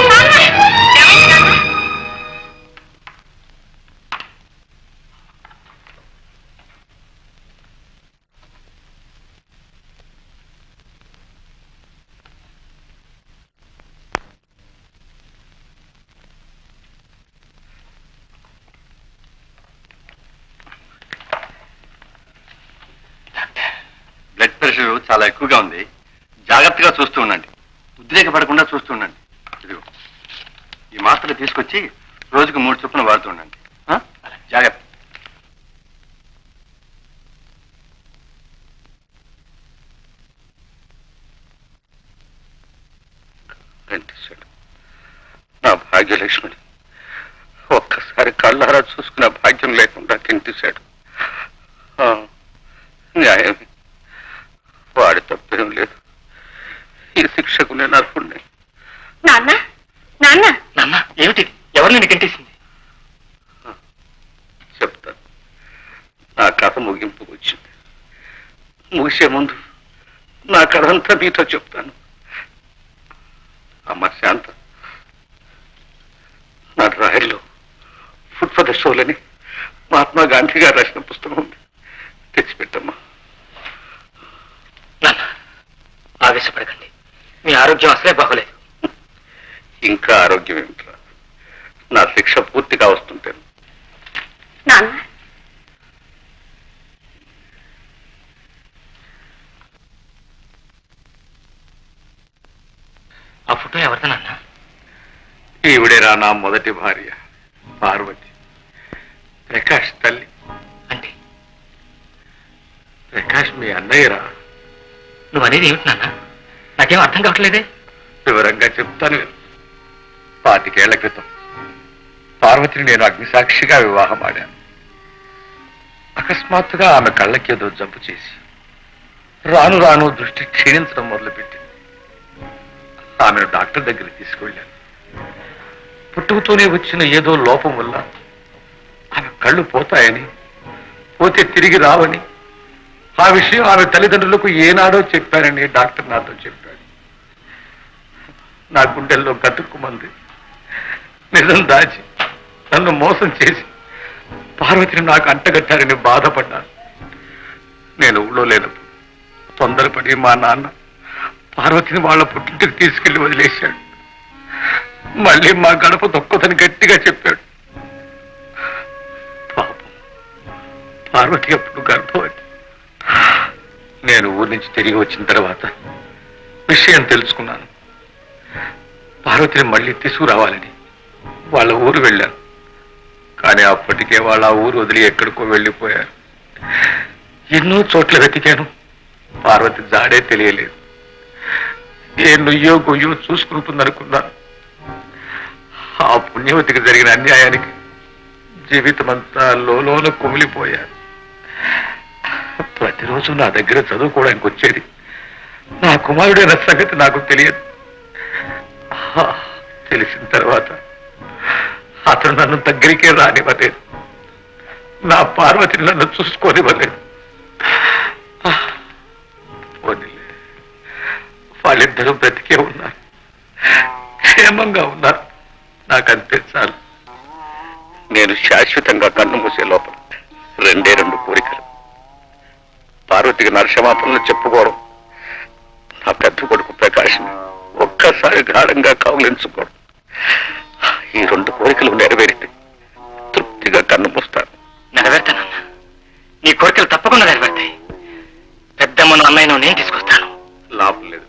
S5: ప్రెషర్ చాలా ఎక్కువగా ఉంది. జాగ్రత్తగా చూస్తూ ఉండండి, ఉద్రేకపడకుండా చూస్తూ ఉండండి. ఇదిగో ఈ మాత్రలు తీసుకొచ్చి రోజుకు 3 చొప్పున వాడుతూ ఉండండి. జాగ్రత్త.
S2: నా భాగ్యలక్ష్మిని ఒక్కసారి కళ్ళారా చూసుకునే భాగ్యం లేకుండా తింటేశాడు. న్యాయమే, వాడి తప్పేం లేదు. ఈ శిక్షకు నేను అర్హుణ్ణి.
S3: నాన్న నాన్న
S6: నాన్న ఏమిటి? ఎవరిని కంటేసింది?
S2: చెప్తాను. నా కథ ముగింపుకు వచ్చింది. ముగిసే ముందు నా కథ అంతా మీతో చెప్తాను. అమ్మ శాంత, నా డ్రాయర్లో ఫుడ్ ఫర్ ద సోల్ అని మహాత్మా గాంధీ గారు రాసిన పుస్తకం ఉంది, తెచ్చిపెట్టమ్మా.
S6: నాన్న ఆవేశపడకండి, మీ ఆరోగ్యం అసలే బాగోలేదు.
S2: ఇంకా ఆరోగ్యం ఏమిట్రా? నా శిక్ష పూర్తిగా వస్తుంటాను.
S3: నాన్న
S6: ఆ ఫోటో ఎవరిదా నాన్న?
S2: ఈవిడేరా నా మొదటి భార్య పార్వతి, ప్రకాష్ తల్లి.
S6: అంటే
S2: ప్రకాష్ మీ అన్నయ్యరా.
S6: నువ్వు అనేది ఏమిటి నాన్న? నాకేం అర్థం కావట్లేదే.
S2: వివరంగా చెప్తాను. 25 ఏళ్ల క్రితం పార్వతిని నేను అగ్నిసాక్షిగా వివాహం ఆడాను. అకస్మాత్తుగా ఆమె కళ్ళకి ఏదో జబ్బు చేసి రాను రాను దృష్టి క్షీణించడం మొదలుపెట్టింది. ఆమెను డాక్టర్ దగ్గరికి తీసుకెళ్ళాను. పుట్టుకతోనే వచ్చిన ఏదో లోపం వల్ల ఆమె కళ్ళు పోతాయని, పోతే తిరిగి రావని, ఆ విషయం ఆమె తల్లిదండ్రులకు ఏనాడో చెప్పారని డాక్టర్ నాతో చెప్పాడు. నా గుండెల్లో గతుక్కుమంది. నిజం దాచి నన్ను మోసం చేసి పార్వతిని నాకు అంటగట్టారని బాధపడ్డాను. నేను ఊళ్ళో లేనప్పుడు తొందరపడి మా నాన్న పార్వతిని వాళ్ళ పుట్టింటికి తీసుకెళ్లి వదిలేశాడు. మళ్ళీ మా గడప దొక్కదని గట్టిగా చెప్పాడు. పాపం, పార్వతి అప్పుడు గర్భవతి. నేను ఊరి నుంచి తిరిగి వచ్చిన తర్వాత విషయం తెలుసుకున్నాను. పార్వతిని మళ్ళీ తీసుకురావాలని వాళ్ళ ఊరు వెళ్ళాను. కానీ అప్పటికే వాళ్ళ ఊరు వదిలి ఎక్కడికో వెళ్ళిపోయారు. ఎన్నో చోట్ల వెతికాను, పార్వతి జాడే తెలియలేదు. ఏ నుయ్యో గొయ్యో చూసుకుంటుందనుకున్నాను. ఆ పుణ్యవతికి జరిగిన అన్యాయానికి జీవితమంతా లోలోన కుమిలిపోయాను. ప్రతిరోజు నా దగ్గర చదువుకోవడానికి వచ్చేది. నా కుమారుడైన సంగతి నాకు తెలియదు. తెలిసిన తర్వాత అతను నన్ను దగ్గరికే రానివ్వలేదు. నా పార్వతిని నన్ను చూసుకోనివ్వలేదు. వాళ్ళిద్దరూ బ్రతికే ఉన్నారు, క్షేమంగా ఉన్నారు. నాకంతే చాలు. నేను శాశ్వతంగా కన్ను మూసే లోపల 2 కోరికలు. పార్వతికి నా క్షమాపణలు చెప్పుకోవడం, నా పెద్ద కొడుకు ప్రకాశం ఒక్కసారి గాఢంగా కౌలించుకోవడం. ఈ 2 కోరికలు నెరవేరితే తృప్తిగా కన్ను మూస్తాను.
S6: నెరవేర్తానన్నా, నీ కోరికలు తప్పకుండా నెరవేరుతాయి. పెద్దమ్మను అన్నయ్యను నేను తీసుకొస్తాను.
S2: లాభం లేదు.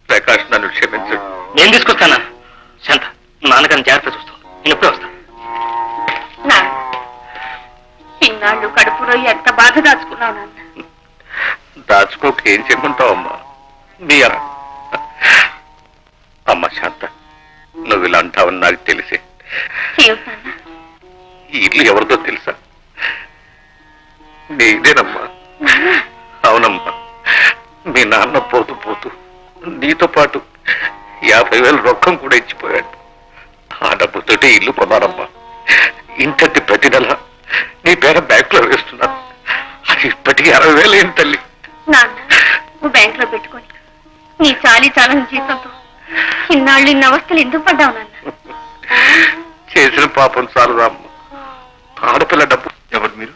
S2: ప్రకాష్ నన్ను క్షమించడు.
S6: నేను తీసుకొస్తానా? శాంత, నాన్నగారిని జాగ్రత్త చూస్తాను. నేను ఎప్పుడే వస్తాను.
S3: నాన్న ఇన్నాళ్ళు కడుపులో ఎంత బాధ దాచుకున్నావు నాన్న.
S2: దాచుకోక ఏం చేయమంటావు అమ్మా? మీ అమ్మ శాంత, నువ్వు ఇలా అంటావని నాకు తెలిసే.
S3: ఏమిటి నాన్న?
S2: ఈ ఇల్లు ఎవరిదో తెలుసా? నీదేనమ్మా. అవునమ్మా, మీ నాన్న పోతూ పోతూ నీతో పాటు 50,000 రొక్కం కూడా ఇచ్చిపోయాడు. ఆ డబ్బుతోటి ఇల్లు కొన్నానమ్మా. ఇంతటి ప్రతి నెల నీ పేర బ్యాంక్ లో వేస్తున్నాను. అది ఇప్పటికీ 60,000 అయింది తల్లి.
S3: నాన్న నువ్వు బ్యాంక్ లో పెట్టుకొని నీ చాలని జీతంతో ఇన్నాళ్ళు ఇన్ని అవస్థలు ఎందుకు పడ్డావు నాన్న?
S2: చేసిన పాపం చాలు రామ్మ. ఆడపిల్ల డబ్బు. ఎవరు మీరు?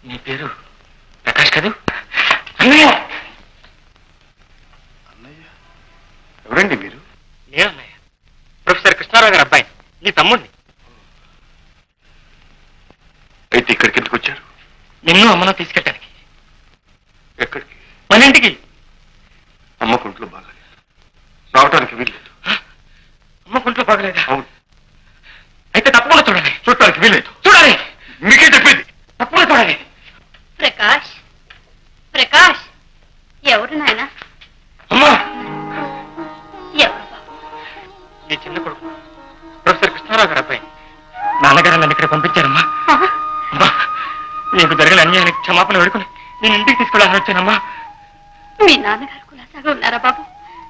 S6: నీ పేరు ప్రకాష్ కదూ? అన్నయ్య.
S5: అన్నయ్య ఎవరండి మీరు?
S6: నేనన్నయ్య, ప్రొఫెసర్ కృష్ణారావు గారి అబ్బాయి, నీ తమ్ముడిని.
S5: అయితే ఇక్కడికి ఎందుకు వచ్చారు?
S6: నిన్ను అమ్మను తీసుకెళ్ళడానికి.
S5: ఎక్కడికి?
S2: మన ఇంటికి?
S5: అమ్మ కుంట్లో బాగాలేదు, రావటానికి వీల్లేదు.
S2: అమ్మ కుంట్లో బాగలేదా?
S5: అవును.
S2: అయితే తప్పకుండా చూడాలి.
S5: చూడటానికి వీల్లేదు.
S2: చూడాలి,
S5: మీకే చెప్పేది.
S2: తప్పకుండా చూడాలి.
S4: ప్రకాష్, ప్రకాష్, ఎవరు నాయన?
S2: అమ్మా,
S4: ఎవరు బాబు?
S2: నీ చిన్న కొడుకు ప్రొఫెసర్ కృష్ణారావు గారు అబ్బాయి. నాన్నగారు నన్ను ఇక్కడ పంపించారమ్మా. అమ్మా, నీకు జరిగిన అన్యాయానికి క్షమాపణ వేడుకుని నేను ఇంటికి తీసుకెళ్ళాలని వచ్చానమ్మా.
S4: మీ నాన్నగారు కులాసాగా ఉన్నారా బాబు?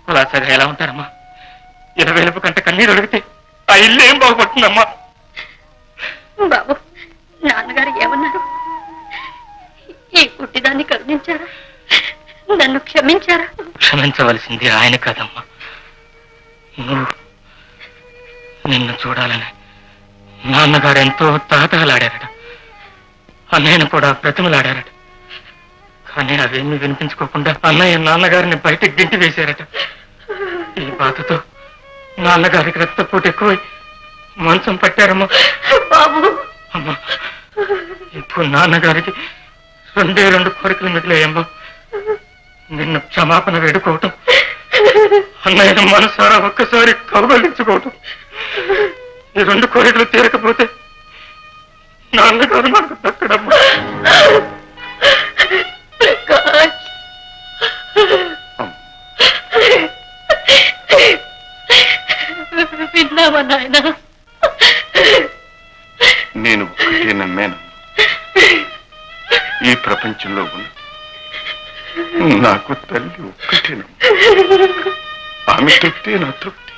S2: కులాసాగా ఎలా ఉంటారమ్మా? 20,000 కంటే కన్నీరు అడిగితే ఆ ఇల్లు ఏం బాగుపడుతుందమ్మా?
S4: బాబు, నాన్నగారు ఏమన్నారు? ఈ పుట్టిదాన్ని కరుణించారా? నన్ను క్షమించారా?
S2: క్షమించవలసింది ఆయన కాదమ్మా, నువ్వు. నిన్ను చూడాలని నాన్నగారు ఎంతో తాతలాడారట, అన్నయ్యను కూడా బ్రతిమలాడారట. కానీ అవేమీ వినిపించుకోకుండా అన్నయ్య నాన్నగారిని బయటకు గింటి వేశారట. ఈ బాధతో నాన్నగారికి రక్తపోటు ఎక్కువై మంచం పట్టారమ్మా.
S4: బాబు,
S2: అమ్మా, ఇప్పుడు నాన్నగారికి 2 కోరికలు మిగిలాయమ్మా. నిన్ను క్షమాపణ వేడుకోవటం, అన్నయ్యను మనసారా ఒక్కసారి కౌగలించుకోవటం. ఈ 2 కోరికలు తీరకపోతే నాన్నగారు నాకు దక్కడమ్మా.
S4: ప్రకాష్, విన్నావా నాయన?
S5: నేను ఒక్కటే నమ్మాను, ఈ ప్రపంచంలో ఉన్న నాకు తల్లి ఒక్కటేనమ్మా. ఆమె తృప్తి నా తృప్తి,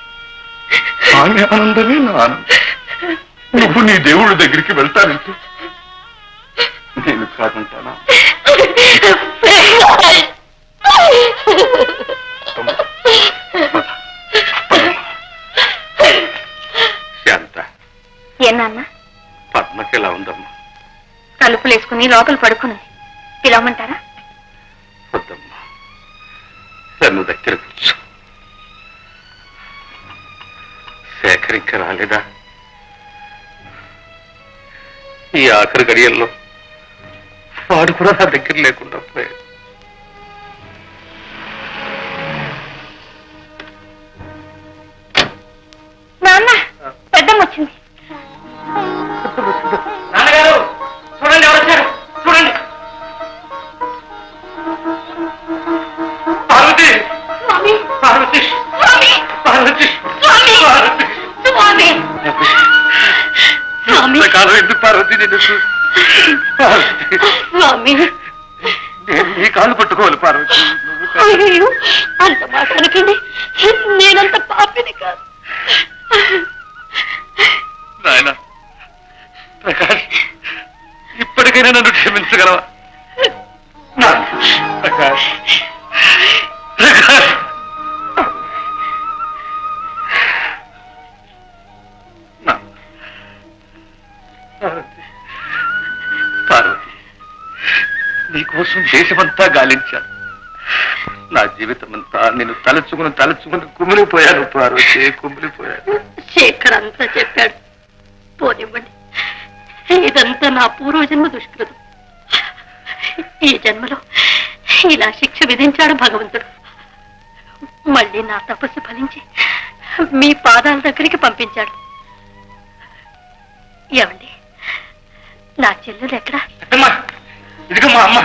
S5: ఆమె ఆనందమే నా ఆనందం. నువ్వు నీ దేవుడి దగ్గరికి వెళ్తానంటే నేను కాదంటానా? శాంత,
S4: ఏనాన్న?
S5: పద్మకి ఎలా ఉందమ్మా?
S4: తలుపులేసుకుని లోపల పడుకున్నది. పిలవమంటారా?
S5: వద్దమ్మా, నన్ను దగ్గర కూర్చో. శేఖర్ ఇంకా రాలేదా? ఈ ఆఖరి గడియల్లో వాడు కూడా నా దగ్గర లేకుండా పోయాడు.
S4: నాన్న, పెద్దమ్మ వచ్చింది.
S2: నాన్నగారు చూడండి, ఎవరు వచ్చారు చూడండి. పార్వతి,
S4: స్వామి,
S2: పార్వతి,
S4: స్వామి,
S2: పార్వతి,
S4: స్వామి,
S2: పార్వతి.
S4: స్వామి, స్వామి,
S5: ఇంతకాలం ఎందుకు పార్వతి నిన్ను పార్వతి,
S4: స్వామి.
S5: నేను నీ కాలు పట్టుకోవాలి పార్వతి. నువ్వు కాదు.
S4: అయ్యో, అంత మాట అనకండి. నేనంత పాపిని కాదు.
S5: నాయనా ప్రకాష్, ఇప్పటికైనా నన్ను క్షమించగలవా? ప్రకాష్, ప్రకాష్, పార్వతి, పార్వతి, నీకోసం దేశమంతా గాలించాను. నా జీవితం అంతా నేను తలుచుకుని కుమిలిపోయాను పార్వతి, కుమిలిపోయాను.
S4: శేఖర్ అంతా చెప్పాడు. పోనివ్వండి, ఇదంతా నా పూర్వజన్మ దుష్కృతం. ఈ జన్మలో ఇలా శిక్ష విధించాడు భగవంతుడు. మళ్ళీ నా తపస్సు ఫలించి మీ పాదాల దగ్గరికి పంపించాడు. ఏమండి, నా చెల్లెలు ఎక్కడా?
S2: అమ్మా, ఇదిగో మా అమ్మ.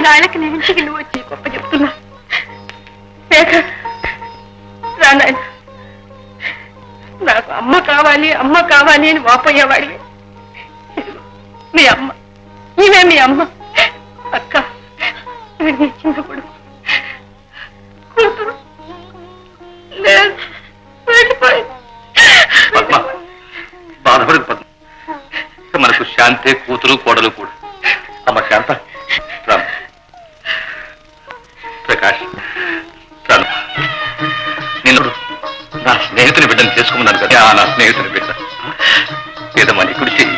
S4: నాళ్ళకి నేను ఇంటికి నువ్వు వచ్చి గొప్ప చెప్తున్నా. శేఖర్, రా నాయనా. నాకు అమ్మ కావాలి, అమ్మ కావాలి అని వాపోయేవాడివి. మీ అమ్మ, ఈమె మీ అమ్మ. అక్క, వీడు నీ చిన్న కొడుకు. కూతురు లేదు, వెళ్ళిపోయింది.
S5: పద్మ, బాధపడదు పద్మ. మనకు శాంతే కూతురు కోడలు కూడా. అమ్మ శాంత, రామ్, ప్రకాష్, రాను. నేను నా స్నేహితుని బిడ్డను చేసుకోమన్నాను కదా, నా స్నేహితుని బిడ్డ ఏదమ్మా నీ కుడి చెయ్యి.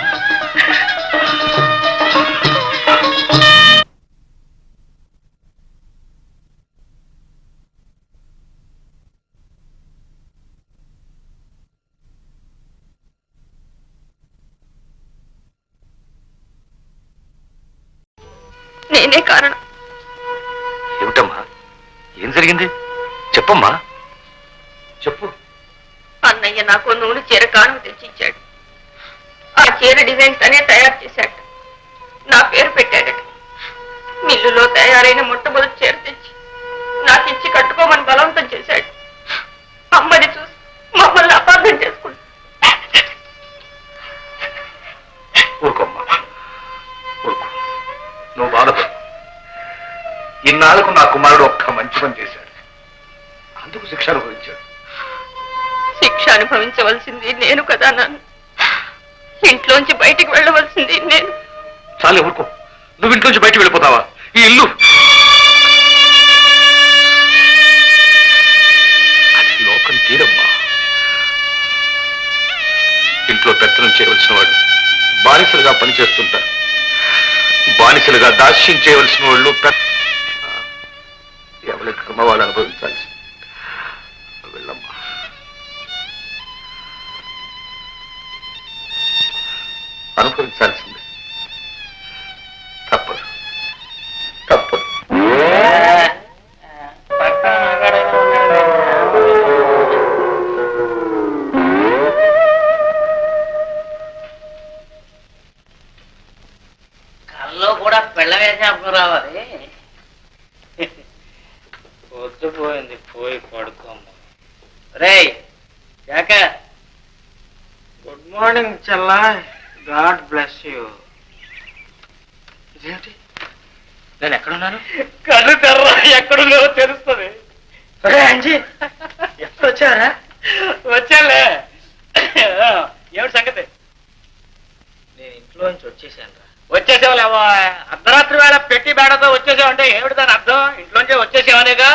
S3: నేనే కారణం.
S2: ఏమిటమ్మా, ఏం జరిగింది? చెప్పమ్మా, చెప్పు.
S3: అన్నయ్య నాకు నూనె చీర కానుక తెచ్చి ఇచ్చాడు. ఆ చీర డిజైన్ తనే తయారు చేశాడు. నా పేరు పెట్టాడట. మిల్లులో తయారైన మొట్టమొదటి చీర తెచ్చి నాకు ఇచ్చి కట్టుకోమని బలవంతం చేశాడు. అమ్మని చూసి మమ్మల్ని అపార్థం చేసుకుంటా.
S2: ఊరుకోమ్మా, ఊరుకో. నువ్వు బాధపడు. ఇన్నాళ్లకు నా కుమారుడు ఒక్క మంచి పని చేశాడు, అందుకు శిక్ష అనుభవించాడు.
S3: శిక్ష అనుభవించవలసింది నేను కదా నాన్న. ఇంట్లోంచి బయటికి వెళ్ళవలసింది నేను.
S2: చాలే ఊరుకో. నువ్వు ఇంట్లోంచి బయటకు వెళ్ళిపోతావా? ఈ ఇల్లు అది లోకం తీరమ్మా. ఇంట్లో పెత్తనం చేయవలసిన వాళ్ళు బానిసలుగా పనిచేస్తుంటారు. బానిసలుగా దాస్యం చేయవలసిన వాళ్ళు ఎవరి కర్మ వాళ్ళు అనుభవించాల్సి. వెళ్ళమ్మా. అనుభవించాల్సిందే, తప్పదు తప్పదు.
S6: కల్లో కూడా పెళ్ళ వేసి అప్పుడు రావాలి. పొద్దుపోయింది, పోయి పడుకోమ్మా. రేయ్ జాక, గుడ్ మార్నింగ్ చెల్లా. God bless you. ఇదేంటి, నేను ఎక్కడున్నాను? కళ్ళు తెర్రా, ఎక్కడున్నావో తెలుస్తుంది. అంజీ, ఎప్పుడు వచ్చారా? వచ్చాలే. ఏమిటి సంగతి? నేను ఇంట్లో నుంచి వచ్చేసాను రా. వచ్చేసావులేవా? అర్ధరాత్రి వేళ పెట్టి బేడతో వచ్చేసావంటే ఏమిటి దాని అర్థం? ఇంట్లోంచే వచ్చేసావనేగా.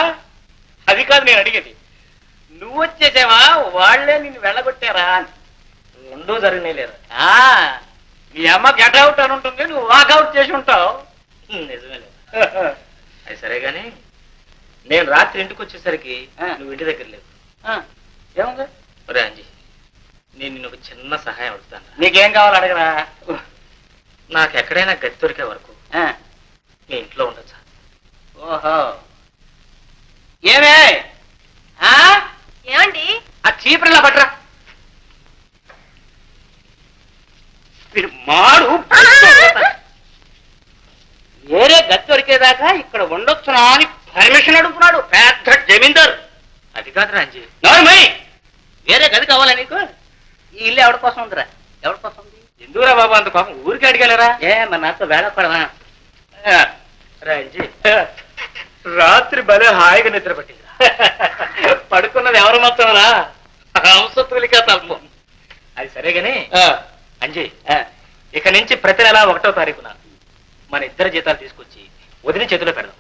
S6: అది కాదు నేను అడిగేది. నువ్వు వచ్చేసావా, వాళ్లే నిన్ను వెళ్ళగొట్టారా? రెండూ జరిగినాయి లేదా? మీ అమ్మ గెట్ అవుట్ అని ఉంటుంది, నువ్వు వాకౌట్ చేసి ఉంటావు. నిజమే లేదు. అది సరే గాని, నేను రాత్రి ఇంటికి వచ్చేసరికి నువ్వు ఇంటి దగ్గర లేవు. ఏముంది? ఒరే అంజీ, నేను నిన్ను ఒక చిన్న సహాయం అడుగుతాను. నీకేం కావాలి అడగరా? నాకు ఎక్కడైనా గది దొరికే వరకు నీ ఇంట్లో ఉండొచ్చా? ఓహో, ఏమే
S3: ఏమండి?
S6: ఆ చీపురిలా పట్టరా. మాడు వేరే గది దొరికేదాకా ఇక్కడ ఉండొచ్చునా అని పర్మిషన్ అడుగుతున్నాడు పెద్ద జమీందారు. అది కాదు రాంజీ. వేరే గది కావాలా నీకు? ఈ ఇల్లు ఎవరి కోసం ఉందిరా? ఎవరి కోసం ఉంది? ఎందుకురా బాబు అంత కోపం? ఊరికి అడిగలేరా? మరి నాతో వేళపడవా? రాంజీ, రాత్రి భలే హాయిగా నిద్ర పట్టింది. పడుకున్నది ఎవరు మొత్తం రా? హంసతులికా తల్పం. అది సరేగాని అంజీ, ఇక నుంచి ప్రతి నెల 1వ తారీఖున మన ఇద్దరు జీతాలు తీసుకొచ్చి వదిలి చేతిలో పెడదాం.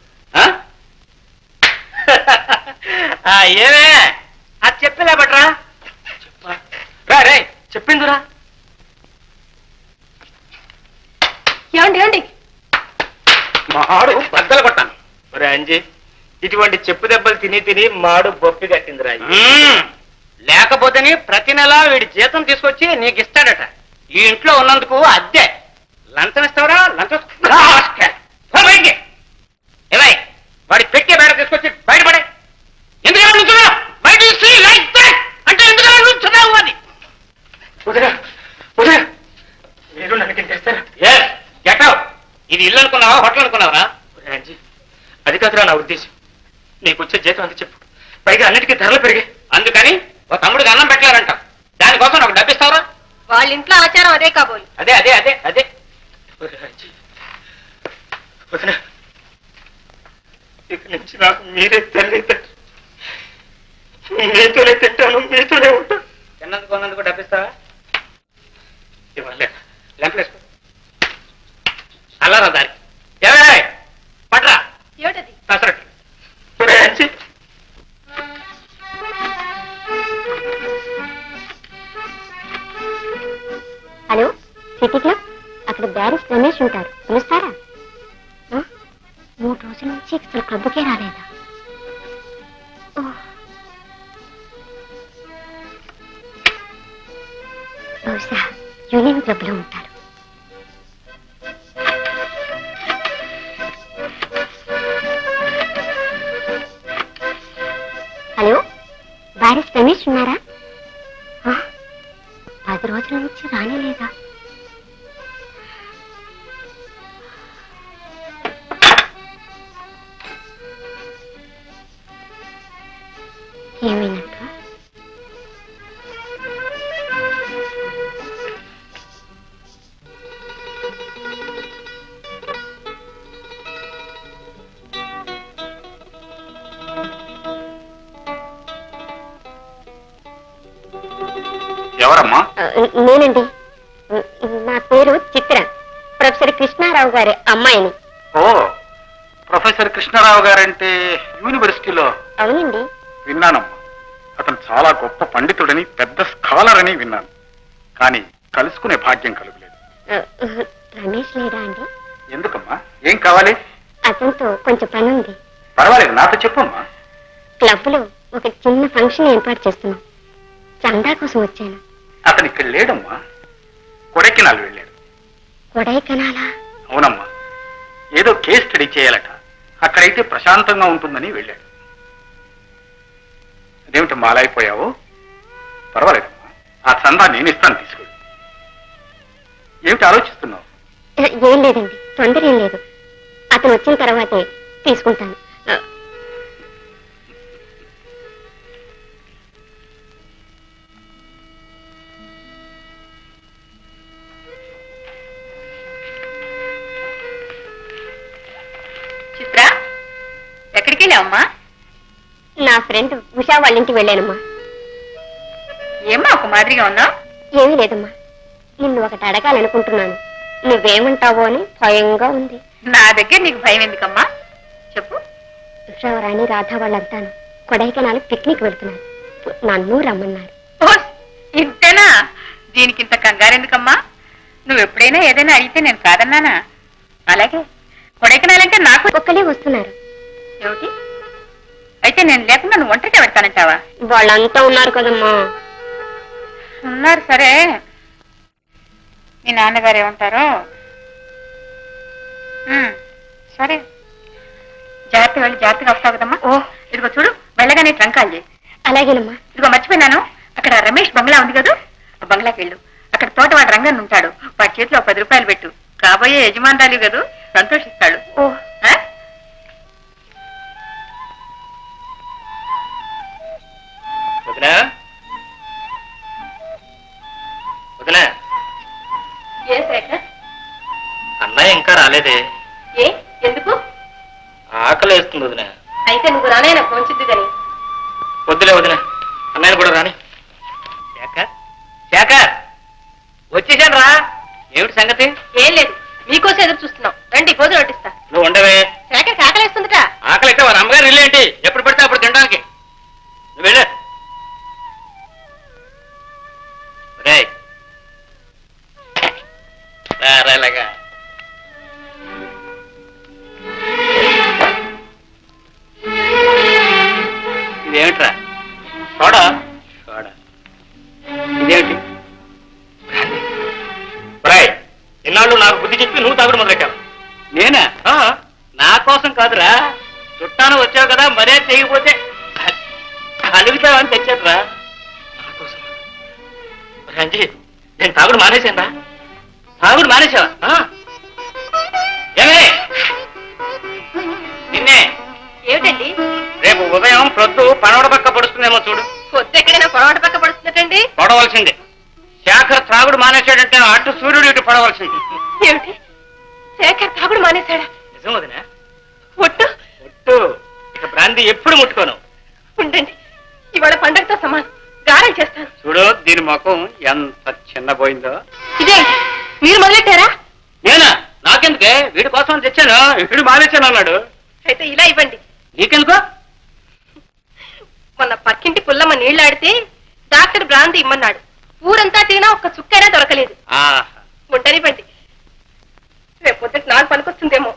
S6: ఏమే అది చెప్పిలే బట్రా. రే చెప్పిందిరా.
S3: ఏమండి ఏమండి?
S6: మాడు బద్దలు కొట్టాను. ఒరే అంజీ, ఇటువంటి చెప్పు దెబ్బలు తిని తిని మాడు బొప్పి కట్టిందిరా. లేకపోతేనే ప్రతి నెల వీడి జీతం తీసుకొచ్చి నీకు ఇస్తాడట. ఈ ఇంట్లో ఉన్నందుకు అద్దె లంచం ఇస్తావరా? లంచం ఏమై వాడి పెట్టే బయట తీసుకొచ్చి బయటపడే. ఎందుకు అంటే ఎందుకు అని మీరు నన్ను తెస్తారా? ఇది ఇల్లు అనుకున్నావా, హోటల్ అనుకున్నావా? అది కాదురా నా ఉద్దేశం. నీకు వచ్చే జీతం అంత చెప్పు. పైగా అన్నిటికీ ధరలు పెరిగాయి. అందుకని ఒక తమ్ముడికి అన్నం పెట్టారంట. దానికోసం నాకు డబ్బిస్తావరా?
S3: వాళ్ళ ఇంట్లో ఆచారం అదే కాబోలు.
S6: అదే అదే అదే అదే. ఇక నుంచి నాకు మీరే తల్లి. మీతోనే తింటాను, మీతోనే ఉంటాను. తిన్నందుకు కొన్నందుకు డబ్బిస్తావా? ఇవ్వలే. లెంపలేసుకో. అల్లారా దారి ఏమే పట్రా.
S3: ఏమిటది?
S6: దసరట్టు.
S4: Hello, city club. అక్కడ బ్యారిస్ రమేష్ ఉంటారు, పిలుస్తారా? 3 రోజుల నుంచి అసలు క్లబ్కే రాలేదా? బహుశా యూనియన్ క్లబ్ లో ఉంటారు. రమేష్ ఉన్నారా? 10 రోజుల నుంచి రానేలేదా? ఏమైనాక
S2: ఎవరమ్మా?
S4: నేనండి. నా పేరు చిత్ర, ప్రొఫెసర్ కృష్ణారావు గారి అమ్మాయిని.
S2: ఓ, ప్రొఫెసర్ కృష్ణారావు గారంటే యూనివర్సిటీలో
S4: అవునండి.
S2: విన్నానమ్మా. అతను చాలా గొప్ప పండితుడని, పెద్ద స్కాలర్ అని విన్నాను. కానీ కలుసుకునే భాగ్యం కలుగులేదు.
S4: రమేష్ లేడా అండి?
S2: ఎందుకమ్మా? ఏం కావాలి?
S4: అతనితో కొంచెం పని ఉంది.
S2: పర్వాలేదు, నాతో చెప్పమ్మా.
S4: క్లబ్ లో ఒక చిన్న ఫంక్షన్ ఏర్పాటు చేస్తున్నాం. చందా కోసం వచ్చాను.
S2: అతను ఇక్కడ లేడమ్మా, కొడైకెనాల్ వెళ్ళాడు.
S4: కొడైకెనాలా?
S2: అవునమ్మా, ఏదో కేస్ స్టడీ చేయాలట. అక్కడైతే ప్రశాంతంగా ఉంటుందని వెళ్ళాడు. అదేమిటమ్మా అలా అయిపోయావు? పర్వాలేదమ్మా, ఆ చందా నేను ఇస్తాను, తీసుకెళ్ళి. ఏమిటి ఆలోచిస్తున్నావు?
S4: ఏం లేదండి, తొందర ఏం లేదు. అతను వచ్చిన తర్వాతే తీసుకుంటాను.
S3: చిత్ర, ఎక్కడికి వెళ్ళావమ్మా?
S4: నా ఫ్రెండ్ ఉషా వాళ్ళ ఇంటికి వెళ్ళానమ్మా.
S3: ఏమ్మా ఒక మాదిరిగా ఉన్నావు?
S4: ఏమీ లేదమ్మా, నిన్ను ఒకటి అడగాలనుకుంటున్నాను. నువ్వేమంటావో అని భయంగా ఉంది.
S3: నా దగ్గర నీకు భయం ఎందుకమ్మా? చెప్పు.
S4: ఉషారాణి రాధా వాళ్ళంతాను కొడైకెనాల్ పిక్నిక్ వెళ్తున్నారు. నన్ను రమ్మన్నారు.
S3: ఓ, ఇంతేనా? దీనికింత కంగారెందుకమ్మా? నువ్వు ఎప్పుడైనా ఏదైనా అడిగితే నేను కాదన్నానా? అలాగే కొడైకెనాల్ అంటే నాకు
S4: ఒక్కలే వస్తున్నారు.
S3: ఏమిటి? అయితే నేను లేకుండా నువ్వు ఒంటరిగా పెడతానంటావా?
S4: వాళ్ళంతా ఉన్నారు కదమ్మా.
S3: ఉన్నారు సరే, మీ నాన్నగారు ఏమంటారో. సరే, జాగ్రత్త వెళ్ళి జాగ్రత్తగా వస్తావు కదమ్మా.
S4: ఓ,
S3: ఇదిగో చూడు, వెళ్ళగానే ట్రంకాలు చేయి.
S4: అలాగేనమ్మా.
S3: ఇదిగో మర్చిపోయినాను, అక్కడ రమేష్ బంగ్లా ఉంది కదా, ఆ బంగ్లాకి వెళ్ళు. అక్కడ తోటవాడు రంగన్ ఉంటాడు. వాడి చేతిలో 10 రూపాయలు పెట్టు. కాబోయే యజమానురాలు కదా, సంతోషిస్తాడు.
S4: ఓ,
S6: వదినా, వదినా,
S4: ఏ శేఖర్?
S6: అన్నయ్య ఇంకా రాలేదే.
S4: ఏ ఎందుకు?
S6: ఆకలి వేస్తుంది వదినా.
S4: అయితే నువ్వు రానైనా పోంచుద్ది కానీ.
S6: వద్దులే వదినా, అన్నయ్యను కూడా రాని. శేఖర్, శేఖర్, వచ్చేసాను రా. ఏమిటి సంగతి?
S4: ఏం లేదు, మీకోసం ఎదురు చూస్తున్నాం. రండి, భోజనం వడ్డిస్తా.
S6: నువ్వు ఉండవే.
S4: శేఖర్ ఆకలేస్తుందట.
S6: ఆకలి అయితే వారి అమ్మగారు ఇల్లేంటి, ఎప్పుడు పడితే అప్పుడు తినడానికి. నువ్వు వెళ్ళే. రాలాగా ఇదేమిట్రా? సోడా? సోడా ఇదేమిటి? ఇన్నాళ్ళు నాకు బుద్ధి చెప్పి నువ్వు తాగుడు మొదలెట్టావు. నేనా? నా కోసం కాదురా, చుట్టాను వచ్చావు కదా, మరే చేయకపోతే అలుగుతావని తెచ్చాడురా. నా కోసం రంజీ, నేను తాగుడు మానేశాను. తాగుడు మానేశావా? ఏమే నిన్నే.
S4: ఏమిటండి?
S6: రేపు ఉదయం ప్రొద్దు పడవడ పక్క పడుతుందేమో చూడు.
S4: పొద్దు ఎక్కడైనా పొడవాట పక్క పడుతున్నట్టండి?
S6: పడవలసిందే. శేఖర్ తాగుడు మానేశాడంటే అటు సూర్యుడు ఇటు పడవలసింది.
S4: ఏమిటి? శేఖర్ తాగుడు మానేశాడా?
S6: నిజం వదినా.
S4: ఒట్టు
S6: ఒట్టు. ఇక బ్రాంతి ఎప్పుడు ముట్టుకోను.
S4: ఉండండి, ఇవాళ పండగతో సమానం. గారెలు చేస్తాను.
S6: చూడు దీని ముఖం ఎంత చిన్నపోయిందో.
S4: ఇదేంటి, మీరు మొదలెట్టారా?
S6: నేనా? నాకెందుకే, వీడి కోసం తెచ్చాను. వీడు మానేశాను అన్నాడు.
S4: అయితే ఇలా ఇవ్వండి.
S6: నీకెందుకో?
S4: మొన్న పక్కింటి పుల్లమ్మ నీళ్లాడితే డాక్టర్ బ్రాంతి ఇమ్మన్నాడు. ఊరంతా తినా ఒక్క చుక్కైనా దొరకలేదు. ఉండనివ్వండి, రేపు పొద్దుట నాకు పనికొస్తుందేమో.